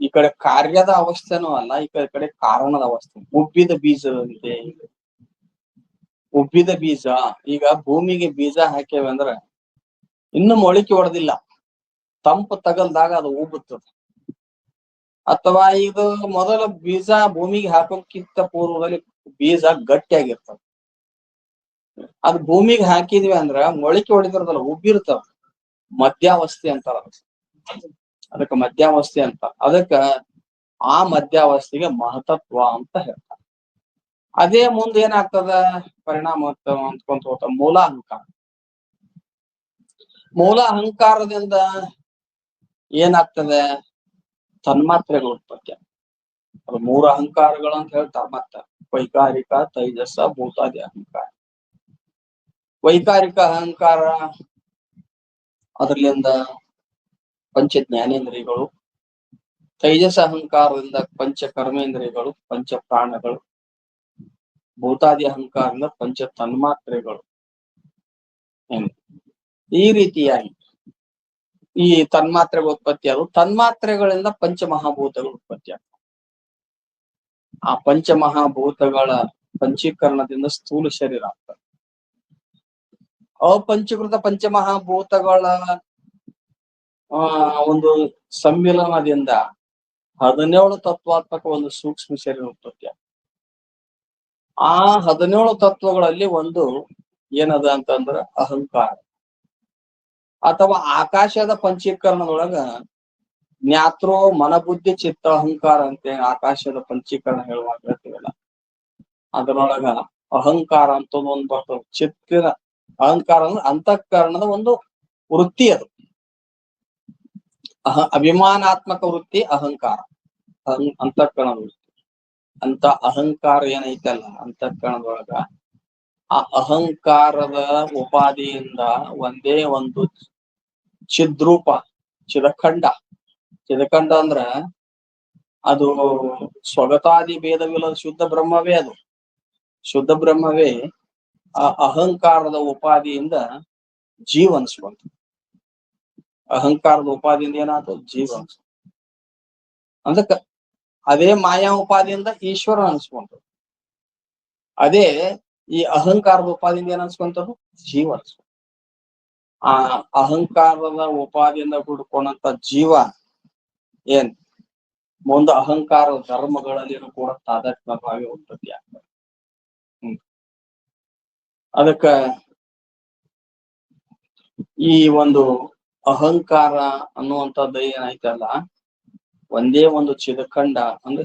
ಈ ಕಡೆ ಕಾರ್ಯದ ಅವಸ್ಥೆನೂ ಅಲ್ಲ, ಈ ಕಡೆ ಕಾರಣದ ಅವಸ್ಥೆ. ಉಬ್ಬಿದ ಬೀಜದಂತೆ. ಉಬ್ಬಿದ ಬೀಜ, ಈಗ ಭೂಮಿಗೆ ಬೀಜ ಹಾಕ್ಯವ ಅಂದ್ರ ಇನ್ನು ಮೊಳಕೆ ಹೊಡೆದಿಲ್ಲ, ತಂಪು ತಗಲ್ದಾಗ ಅದು ಉಬ್ಬುತ್ತದೆ. ಅಥವಾ ಇದು ಮೊದಲ ಬೀಜ ಭೂಮಿಗೆ ಹಾಕೋಕ್ಕಿಂತ ಪೂರ್ವದಲ್ಲಿ ಬೀಜ ಗಟ್ಟಿಯಾಗಿರ್ತದೆ. ಅದು ಭೂಮಿಗೆ ಹಾಕಿದ್ವಿ ಅಂದ್ರ ಮೊಳಕೆ ಹೊಡಿದಿರೋದಲ್ಲ, ಉಬ್ಬಿರ್ತಾವ. ಮಧ್ಯಾವಸ್ಥೆ ಅಂತಾರ ಅದಕ್ಕೆ ಮಧ್ಯಾವಸ್ಥೆ ಅಂತ. ಅದಕ್ಕ ಆ ಮಧ್ಯಾವಸ್ಥೆಗೆ ಮಹತತ್ವ ಅಂತ ಹೇಳ್ತಾರೆ. ಅದೇ ಮುಂದೆ ಏನಾಗ್ತದ ಪರಿಣಾಮ ಅಂದ್ಕೊಂತ ಹೋಗ್ತ ಮೂಲ ಅಹಂಕಾರ. ಮೂಲ ಅಹಂಕಾರದಿಂದ ಏನಾಗ್ತದೆ ತನ್ಮಾತ್ರೆಗಳು ಉತ್ಪತ್ತಿ. ಅದು ಮೂರು ಅಹಂಕಾರಗಳು ಅಂತ ಹೇಳ್ತಾರೆ. ಮತ್ತ ವೈಕಾರಿಕ, ತೈಜಸ, ಭೂತಾದಿ ಅಹಂಕಾರ. ವೈಕಾರಿಕ ಅಹಂಕಾರ ಅದರಿಂದ ಪಂಚ ಜ್ಞಾನೇಂದ್ರಿಯಗಳು, ತೈಜಸ ಅಹಂಕಾರದಿಂದ ಪಂಚ ಕರ್ಮೇಂದ್ರಿಯಗಳು, ಪಂಚ ಪ್ರಾಣಗಳು, ಭೂತಾದಿ ಅಹಂಕಾರದಿಂದ ಪಂಚ ತನ್ಮಾತ್ರೆಗಳು. ಈ ರೀತಿಯಾಗಿ ಈ ತನ್ಮಾತ್ರೆಗಳು ಉತ್ಪತ್ತಿ ಆದವು. ತನ್ಮಾತ್ರೆಗಳಿಂದ ಪಂಚಮಹಾಭೂತಗಳು ಉತ್ಪತ್ತಿ ಆಗ್ತವೆ. ಆ ಪಂಚಮಹಾಭೂತಗಳ ಪಂಚೀಕರಣದಿಂದ ಸ್ಥೂಲ ಶರೀರ ಆಗ್ತದೆ. ಅಪಂಚೀಕೃತ ಪಂಚಮಹಾಭೂತಗಳ ಒಂದು ಸಮ್ಮಿಲನದಿಂದ 17 ತತ್ವಾತ್ಮಕ ಒಂದು ಸೂಕ್ಷ್ಮ ಶರೀರ ಉತ್ಪತ್ತಿ ಆಗ್ತದೆ. ಆ 17 ತತ್ವಗಳಲ್ಲಿ ಒಂದು ಏನದ ಅಂತಂದ್ರ ಅಹಂಕಾರ. ಅಥವಾ ಆಕಾಶದ ಪಂಚೀಕರಣದೊಳಗ ಜ್ಞಾತ್ರೋ ಮನಬುದ್ಧಿ ಚಿತ್ತ ಅಹಂಕಾರ ಅಂತ ಆಕಾಶದ ಪಂಚೀಕರಣ ಹೇಳುವಾಗ ಹೇಳ್ತೀವಲ್ಲ, ಅದರೊಳಗ ಅಹಂಕಾರ ಅಂತ ಒಂದು ಬರ್ತದೆ. ಚಿತ್ತಿನ ಅಹಂಕಾರ ಅಂದ್ರೆ ಅಂತಃಕರಣದ ಒಂದು ವೃತ್ತಿ. ಅದು ಅಭಿಮಾನಾತ್ಮಕ ವೃತ್ತಿ ಅಹಂಕಾರ, ಅಂತಃಕರಣದ ವೃತ್ತಿ. ಅಂತ ಅಹಂಕಾರ ಏನೈತಲ್ಲ ಅಂತಃಕರಣದೊಳಗ, ಆ ಅಹಂಕಾರದ ಉಪಾಧಿಯಿಂದ ಒಂದೇ ಒಂದು ಚಿದ್ರೂಪ, ಚಿದಖಂಡ. ಚಿದಖಂಡ ಅಂದ್ರ ಅದು ಸ್ವಗತಾದಿ ಭೇದವಿಲ್ಲದ ಶುದ್ಧ ಬ್ರಹ್ಮವೇ. ಅದು ಶುದ್ಧ ಬ್ರಹ್ಮವೇ ಆ ಅಹಂಕಾರದ ಉಪಾಧಿಯಿಂದ ಜೀವ ಅನ್ಸ್ಕೊಂತ. ಅಹಂಕಾರದ ಉಪಾಧಿಯಿಂದ ಏನಾಯ್ತು ಜೀವ ಅನ್ಸ್ಕೊಂತ. ಅದಕ್ಕ ಅದೇ ಮಾಯಾ ಉಪಾಧಿಯಿಂದ ಈಶ್ವರ ಅನ್ಸ್ಕೊಂತ. ಅದೇ ಈ ಅಹಂಕಾರದ ಉಪಾಧಿಯಿಂದ ಏನ್ ಅನ್ಸ್ಕೊಂತದ್ದು ಜೀವ ಅನ್ಸ್ಕೊಂತ. ಆ ಅಹಂಕಾರದ ಉಪಾಧಿಯಿಂದ ಹುಡ್ಕೊಂಡಂತ ಜೀವ ಏನ್ ಮುಂದೆ ಅಹಂಕಾರ ಧರ್ಮಗಳಲ್ಲಿನೂ ಕೂಡ ತಾದಾತ್ಮ್ಯವಾಗಿ ಉತ್ಪತ್ತಿ ಆಗ್ತದೆ. ಅದಕ್ಕ ಈ ಒಂದು ಅಹಂಕಾರ ಅನ್ನುವಂಥದ್ದು ಏನೈತಲ್ಲ, ಒಂದೇ ಒಂದು ಚಿದಖಂಡ ಅಂದ್ರೆ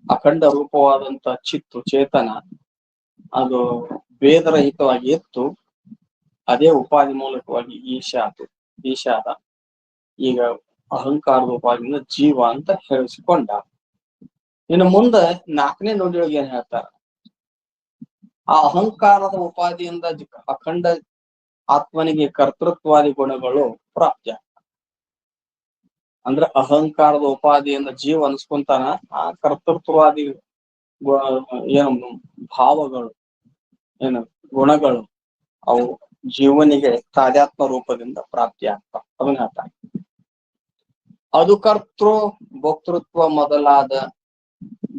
ಅಖಂಡ ರೂಪವಾದಂತ ಚಿತ್ತು ಚೇತನ, ಅದು ಭೇದರಹಿತವಾಗಿ ಇತ್ತು. ಅದೇ ಉಪಾಧಿ ಮೂಲಕವಾಗಿ ಈಶಾದ ಈಗ ಅಹಂಕಾರದ ಉಪಾಧಿಯಿಂದ ಜೀವ ಅಂತ ಹೇಳಿಸಿಕೊಂಡ. ಇನ್ನು ಮುಂದೆ 4ನೇ ನುಡಿಯೊಳಗೆ ಏನ್ ಹೇಳ್ತಾರ, ಆ ಅಹಂಕಾರದ ಉಪಾಧಿಯಿಂದ ಅಖಂಡ ಆತ್ಮನಿಗೆ ಕರ್ತೃತ್ವಾದಿ ಗುಣಗಳು ಪ್ರಾಪ್ತಿ. ಅಂದ್ರೆ ಅಹಂಕಾರದ ಉಪಾಧಿಯಿಂದ ಜೀವ ಅನ್ಸ್ಕೊಂತಾನ, ಆ ಕರ್ತೃತ್ವಾದಿ ಏನು ಭಾವಗಳು, ಏನು ಗುಣಗಳು, ಅವು ಜೀವನಿಗೆ ತಾದಾತ್ಮ ರೂಪದಿಂದ ಪ್ರಾಪ್ತಿ ಆಗ್ತಾವ. ಅದನ್ನ ಹೇಳ್ತಾನೆ. ಅದು ಕರ್ತೃ ಭೋಕ್ತೃತ್ವ ಮೊದಲಾದ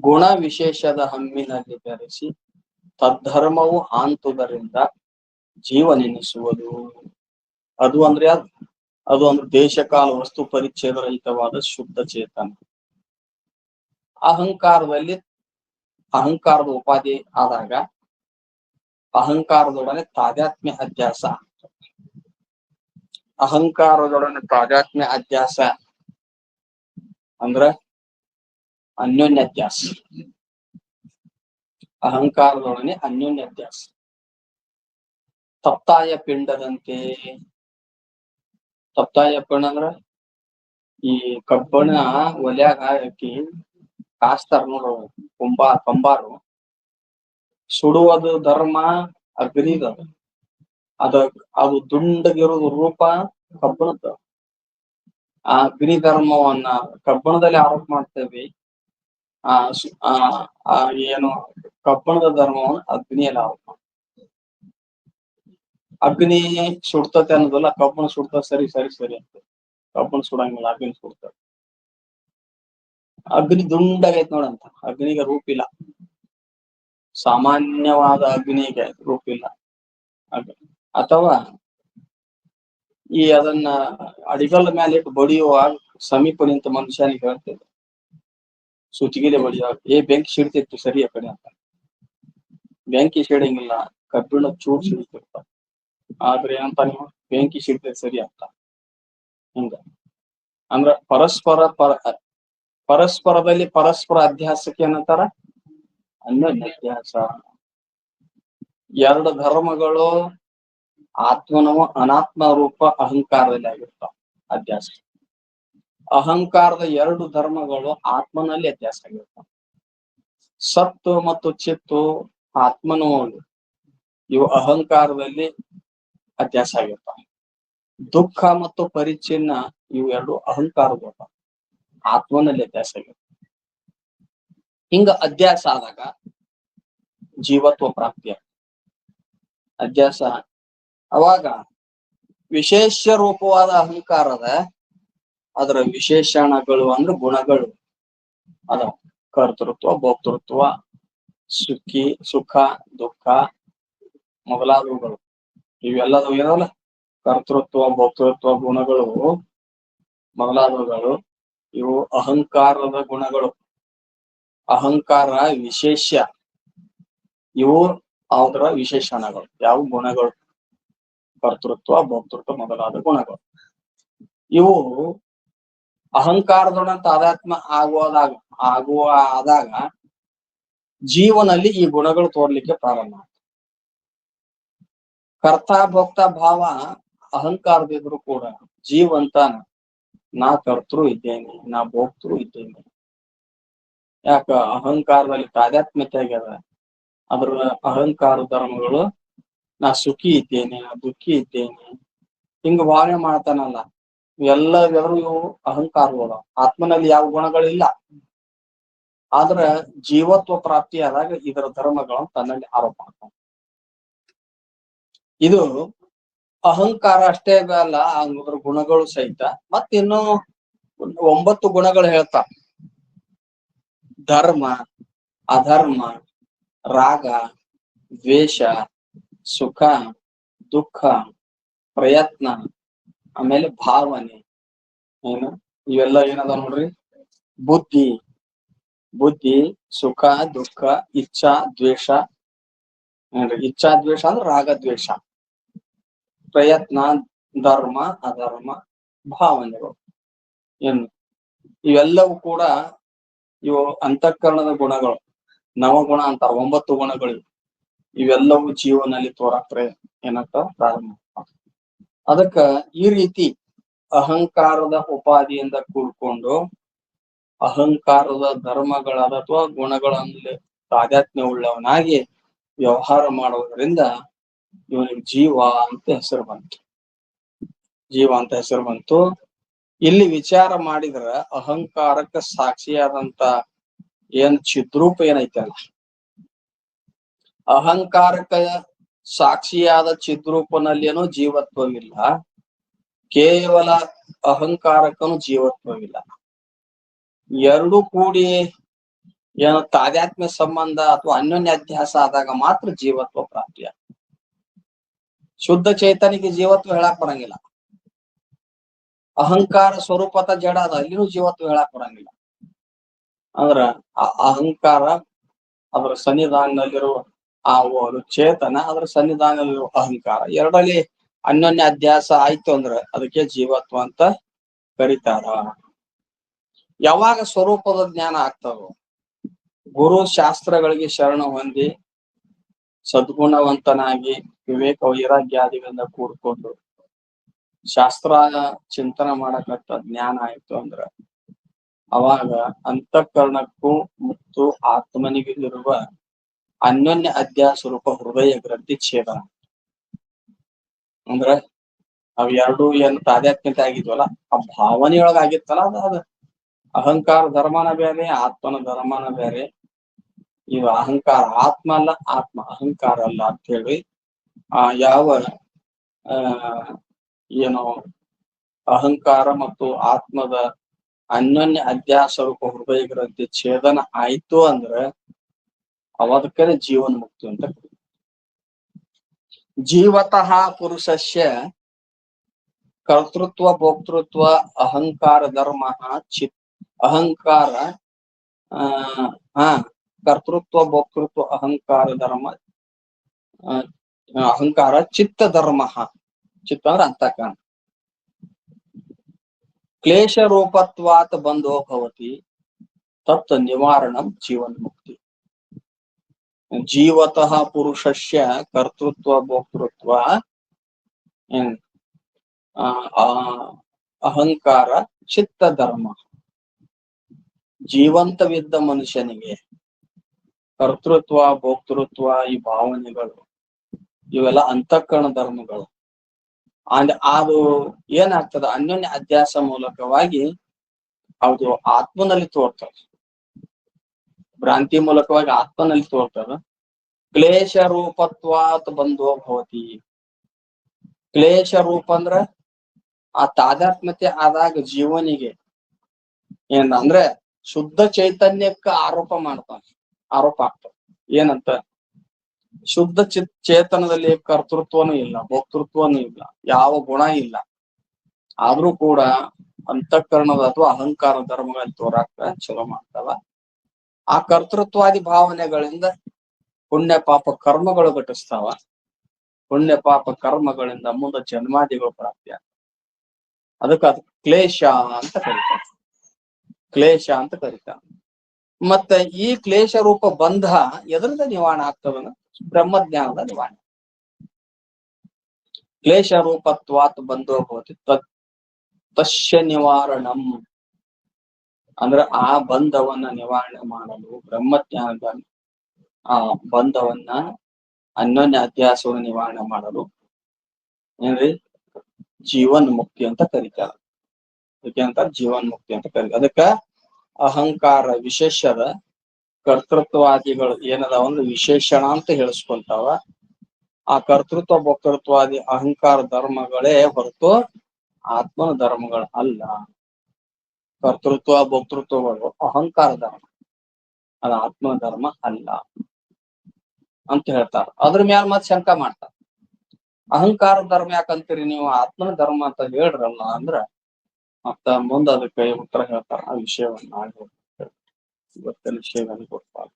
ಗುಣ ವಿಶೇಷದ ಹಮ್ಮಿನಲ್ಲಿ ಬೆರೆಸಿ ತದ್ಧರ್ಮವು ಆಂತುದರಿಂದ ಜೀವನೆನಿಸುವುದು. ಅದು ಅಂದ್ರೆ ದೇಶಕಾಲ ವಸ್ತು ಪರಿಚ್ಛೇದ ರಹಿತವಾದ ಶುದ್ಧ ಚೇತನ. ಅಹಂಕಾರದ ಉಪಾಧಿ ಆದಾಗ ಅಹಂಕಾರದೊಡನೆ ತಾದಾತ್ಮ್ಯ ಅಧ್ಯಾಸ. ಅಹಂಕಾರದೊಡನೆ ತಾದಾತ್ಮ್ಯ ಅಧ್ಯಾಸ ಅಂದ್ರ ಅನ್ಯೋನ್ಯಾಧ್ಯಾಸ. ಅಹಂಕಾರದೊಡನೆ ಅನ್ಯೋನ್ಯಾಧ್ಯಾಸ. ತಪ್ತಾಯ ಪಿಂಡದಂತೆ. ತಪ್ತಾಯ ಪಿಂಡ ಅಂದ್ರ ಈ ಕಬ್ಬಣ ಒಲ್ಯಾಗ ಹಾಕಿ ಕಾಸ್ತಾರ ನೋಡು, ಕಂಬಾರು. ಸುಡುವುದು ಧರ್ಮ ಅಗ್ನಿದ. ಅದು ದುಂಡಗಿರೋದು ರೂಪ ಕಬ್ಬಣದ. ಆ ಅಗ್ನಿ ಧರ್ಮವನ್ನ ಕಬ್ಬಣದಲ್ಲಿ ಆರೋಪ ಮಾಡ್ತೇವೆ. ಏನು ಕಬ್ಬಣದ ಧರ್ಮವನ್ನು ಅಗ್ನಿಯಲ್ಲಿ ಆರೋಪ ಮಾಡ್ತೇವೆ. ಅಗ್ನಿ ಸುಡ್ತತೆ ಅನ್ನೋದಲ್ಲ, ಕಬ್ಬಣ ಸುಡ್ತ ಸರಿ ಅಂತ. ಕಬ್ಬಣ ಸುಡಂಗಿಲ್ಲ, ಅಗ್ನಿ ಸುಡ್ತ. ಅಗ್ನಿ ದುಂಡಾಗೈತ್ ನೋಡಂತ. ಅಗ್ನಿಗೆ ರೂಪ ಇಲ್ಲ. ಸಾಮಾನ್ಯವಾದ ಅಗ್ನಿಗೆ ರೂಪ ಇಲ್ಲ. ಅಥವಾ ಅದನ್ನ ಅಡಿಗಲ್ಲ ಮೇಲೆ ಇಟ್ಟು ಬಡಿಯುವಾಗ ಸಮೀಪ ನಿಂತ ಮನುಷ್ಯನಿಗೆ ಹೇಳ್ತೇವೆ, ಸುತ್ತಿಗೆಲೆ ಬಡಿಯುವಾಗ ಬೆಂಕಿ ಸಿಡ್ತಿತ್ತು ಸರಿ ಆ ಕಡೆ ಅಂತ. ಬೆಂಕಿ ಸಿಡಂಗಿಲ್ಲ, ಕಬ್ಬಿಣ ಚೂರು ಸಿಡ್ತಿರ್ತ. ಆದ್ರೆ ಅಂತ ನೀವು ಬೆಂಕಿ ಸಿಡ್ತೈತೆ ಸರಿ ಅಂತ. ಹಿಂಗ ಅಂದ್ರ ಪರಸ್ಪರ ಪರಸ್ಪರದಲ್ಲಿ ಪರಸ್ಪರ ಅಧ್ಯಾಸಕ್ಕೆ ಏನಂತಾರ? ಅನ್ಯೋನ್ಯ ಅಧ್ಯಾಸ. ಎರಡು ಧರ್ಮಗಳು ಆತ್ಮನವ ಅನಾತ್ಮ ರೂಪ ಅಹಂಕಾರದಲ್ಲಿ ಆಗಿರ್ತಾವ ಅಧ್ಯಾಸ. ಅಹಂಕಾರದ ಎರಡು ಧರ್ಮಗಳು ಆತ್ಮನಲ್ಲಿ ಅಧ್ಯಾಸ ಆಗಿರ್ತಾವ. ಸತ್ತು ಮತ್ತು ಚಿತ್ತು ಆತ್ಮನೂ ಇವು ಅಹಂಕಾರದಲ್ಲಿ ಅಧ್ಯಾಸ ಆಗಿರ್ತಾವ. ದುಃಖ ಮತ್ತು ಪರಿಚ್ಛಿನ್ನ ಇವು ಎರಡು ಅಹಂಕಾರದ ಆತ್ಮನಲ್ಲಿ ಅಧ್ಯಾಸ ಆಗಿರ್ತಾವ. ಹಿಂಗ ಅಧ್ಯಾಸ ಆದಾಗ ಜೀವತ್ವ ಪ್ರಾಪ್ತಿಯ ಅಧ್ಯಾಸ. ಅವಾಗ ವಿಶೇಷ ರೂಪವಾದ ಅಹಂಕಾರದ ಅದರ ವಿಶೇಷಣಗಳು ಅಂದ್ರೆ ಗುಣಗಳು ಅದ ಕರ್ತೃತ್ವ, ಭೋಕ್ತೃತ್ವ, ಸುಖ, ದುಃಖ ಮೊದಲಾದವುಗಳು ಇವೆಲ್ಲದೂ ಏನಲ್ಲ ಕರ್ತೃತ್ವ, ಭೋಕ್ತೃತ್ವ ಗುಣಗಳು ಮೊದಲಾದವುಗಳು ಇವು ಅಹಂಕಾರದ ಗುಣಗಳು. ಅಹಂಕಾರ ವಿಶೇಷ, ಇವು ಅದರ ವಿಶೇಷಣಗಳು. ಯಾವ ಗುಣಗಳು? ಕರ್ತೃತ್ವ, ಭೋಕ್ತೃತ್ವ ಮೊದಲಾದ ಗುಣಗಳು. ಇವು ಅಹಂಕಾರದೊಡನೆ ತಾದಾತ್ಮ ಆದಾಗ ಜೀವನಲ್ಲಿ ಈ ಗುಣಗಳು ತೋರ್ಲಿಕ್ಕೆ ಪ್ರಾರಂಭ ಆಗ್ತದೆ. ಕರ್ತ ಭೋಕ್ತ ಭಾವ ಅಹಂಕಾರದಿದ್ರು ಕೂಡ ಜೀವಂತ ನಾ ಕರ್ತೃ ಇದ್ದೇನೆ, ನಾ ಭೋಕ್ತೃ ಇದ್ದೇನೆ. ಯಾಕ? ಅಹಂಕಾರದಲ್ಲಿ ತಾದಾತ್ಮ್ಯತೆ ಆಗ್ಯದ. ಅದ್ರ ಅಹಂಕಾರ ಧರ್ಮಗಳು ನಾ ಸುಖಿ ಇದ್ದೇನೆ, ನಾ ದುಃಖಿ ಇದ್ದೇನೆ ಹಿಂಗ ಭಾವನೆ ಮಾಡ್ತಾನಲ್ಲ. ಎಲ್ಲರೂ ಇವು ಅಹಂಕಾರಗಳು. ಆತ್ಮನಲ್ಲಿ ಯಾವ ಗುಣಗಳಿಲ್ಲ. ಆದ್ರ ಜೀವತ್ವ ಪ್ರಾಪ್ತಿಯಾದಾಗ ಇದರ ಧರ್ಮಗಳನ್ನು ತನ್ನಲ್ಲಿ ಆರೋಪ ಮಾಡ್ತಾನೆ. ಇದು ಅಹಂಕಾರ ಅಷ್ಟೇ ಅಲ್ಲ, ಅದ್ರ ಗುಣಗಳು ಸಹಿತ ಮತ್ತಿನ್ನೂ 9 ಗುಣಗಳು ಹೇಳ್ತಾರ. ಧರ್ಮ, ಅಧರ್ಮ, ರಾಗ, ದ್ವೇಷ, ಸುಖ, ದುಃಖ, ಪ್ರಯತ್ನ, ಆಮೇಲೆ ಭಾವನೆ. ಏನು ಇವೆಲ್ಲ ಏನದ ನೋಡ್ರಿ? ಬುದ್ಧಿ, ಸುಖ, ದುಃಖ, ಇಚ್ಛಾ, ದ್ವೇಷ. ನೋಡ್ರಿ, ಇಚ್ಛಾ ದ್ವೇಷ ಅಂದ್ರೆ ರಾಗ ದ್ವೇಷ, ಪ್ರಯತ್ನ, ಧರ್ಮ, ಅಧರ್ಮ, ಭಾವನೆಗಳು. ಏನು ಇವೆಲ್ಲವೂ ಕೂಡ ಇವು ಅಂತಃಕರಣದ ಗುಣಗಳು. ನವಗುಣ ಅಂತಾರ. 9 ಗುಣಗಳು. ಇವೆಲ್ಲವೂ ಜೀವನಲ್ಲಿ ತೋರಾಕ್ರೆ ಏನಂತ ಪ್ರಾರಂಭ. ಅದಕ್ಕ ಈ ರೀತಿ ಅಹಂಕಾರದ ಉಪಾಧಿಯಿಂದ ಕೂಡ್ಕೊಂಡು ಅಹಂಕಾರದ ಧರ್ಮಗಳಾದ ಅಥವಾ ಗುಣಗಳಲ್ಲಿ ತಾದಾತ್ಮ್ಯ ಉಳ್ಳವನಾಗಿ ವ್ಯವಹಾರ ಮಾಡುವುದರಿಂದ ಇವನಿಗೆ ಜೀವ ಅಂತ ಹೆಸರು ಬಂತು. ಇಲ್ಲಿ ವಿಚಾರ ಮಾಡಿದ್ರ ಅಹಂಕಾರಕ್ಕೆ ಸಾಕ್ಷಿಯಾದಂತ ಏನ್ ಚಿದ್ರೂಪ ಏನೈತಲ್ಲ, ಅಹಂಕಾರಕ್ಕೆ ಸಾಕ್ಷಿಯಾದ ಚಿದ್ರೂಪನಲ್ಲೇನೋ ಜೀವತ್ವವಿಲ್ಲ. ಕೇವಲ ಅಹಂಕಾರಕ್ಕನು ಜೀವತ್ವವಿಲ್ಲ. ಎರಡೂ ಕೂಡಿ ಏನು ತಾದಾತ್ಮ್ಯ ಸಂಬಂಧ ಅಥವಾ ಅನ್ಯೋನ್ಯ ಅಧ್ಯಾಸ ಆದಾಗ ಮಾತ್ರ ಜೀವತ್ವ ಪ್ರಾಪ್ತಿಯ. ಶುದ್ಧ ಚೈತನ್ಯಕ್ಕೆ ಜೀವತ್ವ ಹೇಳಕ್ ಬರಂಗಿಲ್ಲ. ಅಹಂಕಾರ ಸ್ವರೂಪತ ಜಡ ಅದ, ಅಲ್ಲಿನೂ ಜೀವತ್ವ ಹೇಳಕ್ ಬರಂಗಿಲ್ಲ. ಅಂದ್ರ ಅಹಂಕಾರ ಅದರ ಸನ್ನಿಧಾನದಲ್ಲಿರುವ ಆ ಚೇತನ, ಅದರ ಸನ್ನಿಧಾನದಲ್ಲಿರುವ ಅಹಂಕಾರ ಎರಡಲ್ಲಿ ಅನ್ಯೋನ್ಯ ಅಧ್ಯಾಸ ಆಯ್ತು ಅಂದ್ರೆ ಅದಕ್ಕೆ ಜೀವತ್ವ ಅಂತ ಕರೀತಾರ. ಯಾವಾಗ ಸ್ವರೂಪದ ಜ್ಞಾನ ಆಗ್ತದೋ, ಗುರು ಶಾಸ್ತ್ರಗಳಿಗೆ ಶರಣ ಹೊಂದಿ ಸದ್ಗುಣವಂತನಾಗಿ ವಿವೇಕ ವೈರಾಗ್ಯಾದಿಗಳಿಂದ ಕೂಡ್ಕೊಂಡು ಶಾಸ್ತ್ರ ಚಿಂತನೆ ಮಾಡಕತ್ತ ಜ್ಞಾನ ಆಯ್ತು ಅಂದ್ರ ಅವಾಗ ಅಂತಃಕರಣಕ್ಕೂ ಮತ್ತು ಆತ್ಮನಿಗೂ ಇರುವ ಅನ್ಯೋನ್ಯ ಅಧ್ಯಾಸ ರೂಪ ಹೃದಯ ಗ್ರಂಥಿ ಛೇದನ. ಅಂದ್ರ ಅವ್ ಎರಡು ಏನ್ ತಾದಾತ್ಮ್ಯತೆ ಆಗಿದ್ವಲ್ಲ, ಆ ಭಾವನೆಯೊಳಗ ಆಗಿತ್ತಲ್ಲ, ಅದ ಅಹಂಕಾರ ಧರ್ಮನ ಬೇರೆ, ಆತ್ಮನ ಧರ್ಮನ ಬೇರೆ. ಇವ ಅಹಂಕಾರ ಆತ್ಮ ಅಲ್ಲ, ಆತ್ಮ ಅಹಂಕಾರ ಅಲ್ಲ ಅಂತ ಹೇಳಿ ಯಾವ ಏನು ಅಹಂಕಾರ ಮತ್ತು ಆತ್ಮದ ಅನ್ಯೋನ್ಯ ಅಧ್ಯಾಸ ರೂಪ ಹೃದಯ ಗ್ರಂಥಿ ಛೇದನ ಆಯ್ತು ಅಂದ್ರೆ ಅವದಕ್ಕೆ ಜೀವನ್ ಮುಕ್ತಿ ಅಂತ. ಜೀವತಃ ಪುರುಷಸ್ಯ ಕರ್ತೃತ್ವ ಭೋಕ್ತೃತ್ವ ಅಹಂಕಾರ ಧರ್ಮ ಅಹಂಕಾರ ಕರ್ತೃತ್ವ ಭೋಕ್ತೃತ್ವ ಅಹಂಕಾರ ಧರ್ಮ ಅಹಂಕಾರ ಚಿತ್ತ ಧರ್ಮ. ಚಿತ್ತ ಅಂದ್ರೆ ಅಂತಃಕರಣ. ಕ್ಲೇಶ ರೂಪತ್ವಾತ್ ಬಂಧೋ ಭವತಿ ತತ್ ನಿವಾರಣಂ ಜೀವನ್ಮುಕ್ತಿ. ಜೀವತಃ ಪುರುಷಸ್ಯ ಕರ್ತೃತ್ವ ಭೋಕ್ತೃತ್ವ ಏನ್ ಅಹಂಕಾರ ಚಿತ್ತ ಧರ್ಮ. ಜೀವಂತವಿದ್ದ ಮನುಷ್ಯನಿಗೆ ಕರ್ತೃತ್ವ ಭೋಕ್ತೃತ್ವ ಈ ಭಾವನೆಗಳು ಇವೆಲ್ಲ ಅಂತಃಕರಣ ಧರ್ಮಗಳು. ಅದು ಏನಾಗ್ತದ, ಅನ್ಯೋನ್ಯ ಅಧ್ಯಾಸ ಮೂಲಕವಾಗಿ ಅದು ಆತ್ಮನಲ್ಲಿ ತೋರ್ತದೆ, ಭ್ರಾಂತಿ ಮೂಲಕವಾಗಿ ಆತ್ಮನಲ್ಲಿ ತೋರ್ತದ. ಕ್ಲೇಶ ರೂಪತ್ವಾತ್ ಬಂಧೋ ಭವತಿ. ಕ್ಲೇಶ ರೂಪ ಅಂದ್ರ ಆ ತಾದಾತ್ಮ್ಯತೆ ಆದಾಗ ಜೀವನಿಗೆ ಏನಂದ್ರೆ ಶುದ್ಧ ಚೈತನ್ಯಕ್ಕ ಆರೋಪ ಆಗ್ತದೆ. ಏನಂತ, ಶುದ್ಧ ಚೇತನದಲ್ಲಿ ಕರ್ತೃತ್ವನೂ ಇಲ್ಲ, ಭೋಕ್ತೃತ್ವನೂ ಇಲ್ಲ, ಯಾವ ಗುಣ ಇಲ್ಲ. ಆದ್ರೂ ಕೂಡ ಅಂತಃಕರಣದ ಅಥವಾ ಅಹಂಕಾರ ಧರ್ಮಗಳಲ್ಲಿ ತೋರಾಕ ಚಲೋ ಮಾಡ್ತಾವ. ಆ ಕರ್ತೃತ್ವಾದಿ ಭಾವನೆಗಳಿಂದ ಪುಣ್ಯ ಪಾಪ ಕರ್ಮಗಳು ಘಟಿಸ್ತಾವ. ಪುಣ್ಯ ಪಾಪ ಕರ್ಮಗಳಿಂದ ಮುಂದೆ ಜನ್ಮಾದಿಗಳು ಪ್ರಾಪ್ತಿ ಆಗ್ತವೆ. ಅದಕ್ಕೆ ಅದು ಕ್ಲೇಶ ಅಂತ ಕರೀತಾರೆ. ಕ್ಲೇಶ ಅಂತ ಕರೀತಾರೆ. ಮತ್ತೆ ಈ ಕ್ಲೇಶ ರೂಪ ಬಂಧ ಎದರದ ನಿವಾರಣೆ ಆಗ್ತದ? ಬ್ರಹ್ಮಜ್ಞಾನದ ನಿವಾರಣೆ. ಕ್ಲೇಶ ರೂಪತ್ವಾತ್ ಬಂಧೋ ಭವತಿ ತಸ್ಯ ನಿವಾರಣಂ ಅಂದ್ರೆ ಆ ಬಂಧವನ್ನ ನಿವಾರಣೆ ಮಾಡಲು, ಬ್ರಹ್ಮಜ್ಞಾನದ ಆ ಬಂಧವನ್ನ ಅನ್ಯೋನ್ಯ ಅಧ್ಯಾಸವನ್ನು ನಿವಾರಣೆ ಮಾಡಲು ಏನ್ರಿ ಜೀವನ್ ಮುಕ್ತಿ ಅಂತ ಕರೀತಾರ. ಅದಕ್ಕೆ ಅಂತ ಜೀವನ್ ಮುಕ್ತಿ ಅಂತ ಕರೀತಾರೆ. ಅದಕ್ಕ ಅಹಂಕಾರ ವಿಶೇಷದ, ಕರ್ತೃತ್ವಾದಿಗಳು ಏನದ ಒಂದು ವಿಶೇಷಣ ಅಂತ ಹೇಳಿಸ್ಕೊಂತಾವ. ಆ ಕರ್ತೃತ್ವ ಭೋಕ್ತೃತ್ವಾದಿ ಅಹಂಕಾರ ಧರ್ಮಗಳೇ ಹೊರತು ಆತ್ಮನ ಧರ್ಮಗಳು ಅಲ್ಲ. ಕರ್ತೃತ್ವ ಭೋಕ್ತೃತ್ವಗಳು ಅಹಂಕಾರ ಧರ್ಮ, ಅದು ಆತ್ಮನ ಧರ್ಮ ಅಲ್ಲ ಅಂತ ಹೇಳ್ತಾರ. ಅದ್ರ ಮ್ಯಾಲ ಮತ್ ಶಂಕ ಮಾಡ್ತಾರ. ಅಹಂಕಾರ ಧರ್ಮ ಯಾಕಂತೀರಿ ನೀವು, ಆತ್ಮನ ಧರ್ಮ ಅಂತ ಹೇಳ್ರಲ್ಲ ಅಂದ್ರ ಮತ್ತ ಮುಂದೆ ಅದಕ್ಕೆ ಉತ್ತರ ಹೇಳ್ತಾರ. ಆ ವಿಷಯವನ್ನ ನಾಳೆ ಇವತ್ತಿನ ವಿಷಯವನ್ನು ಕೊಡ್ತಾರೆ.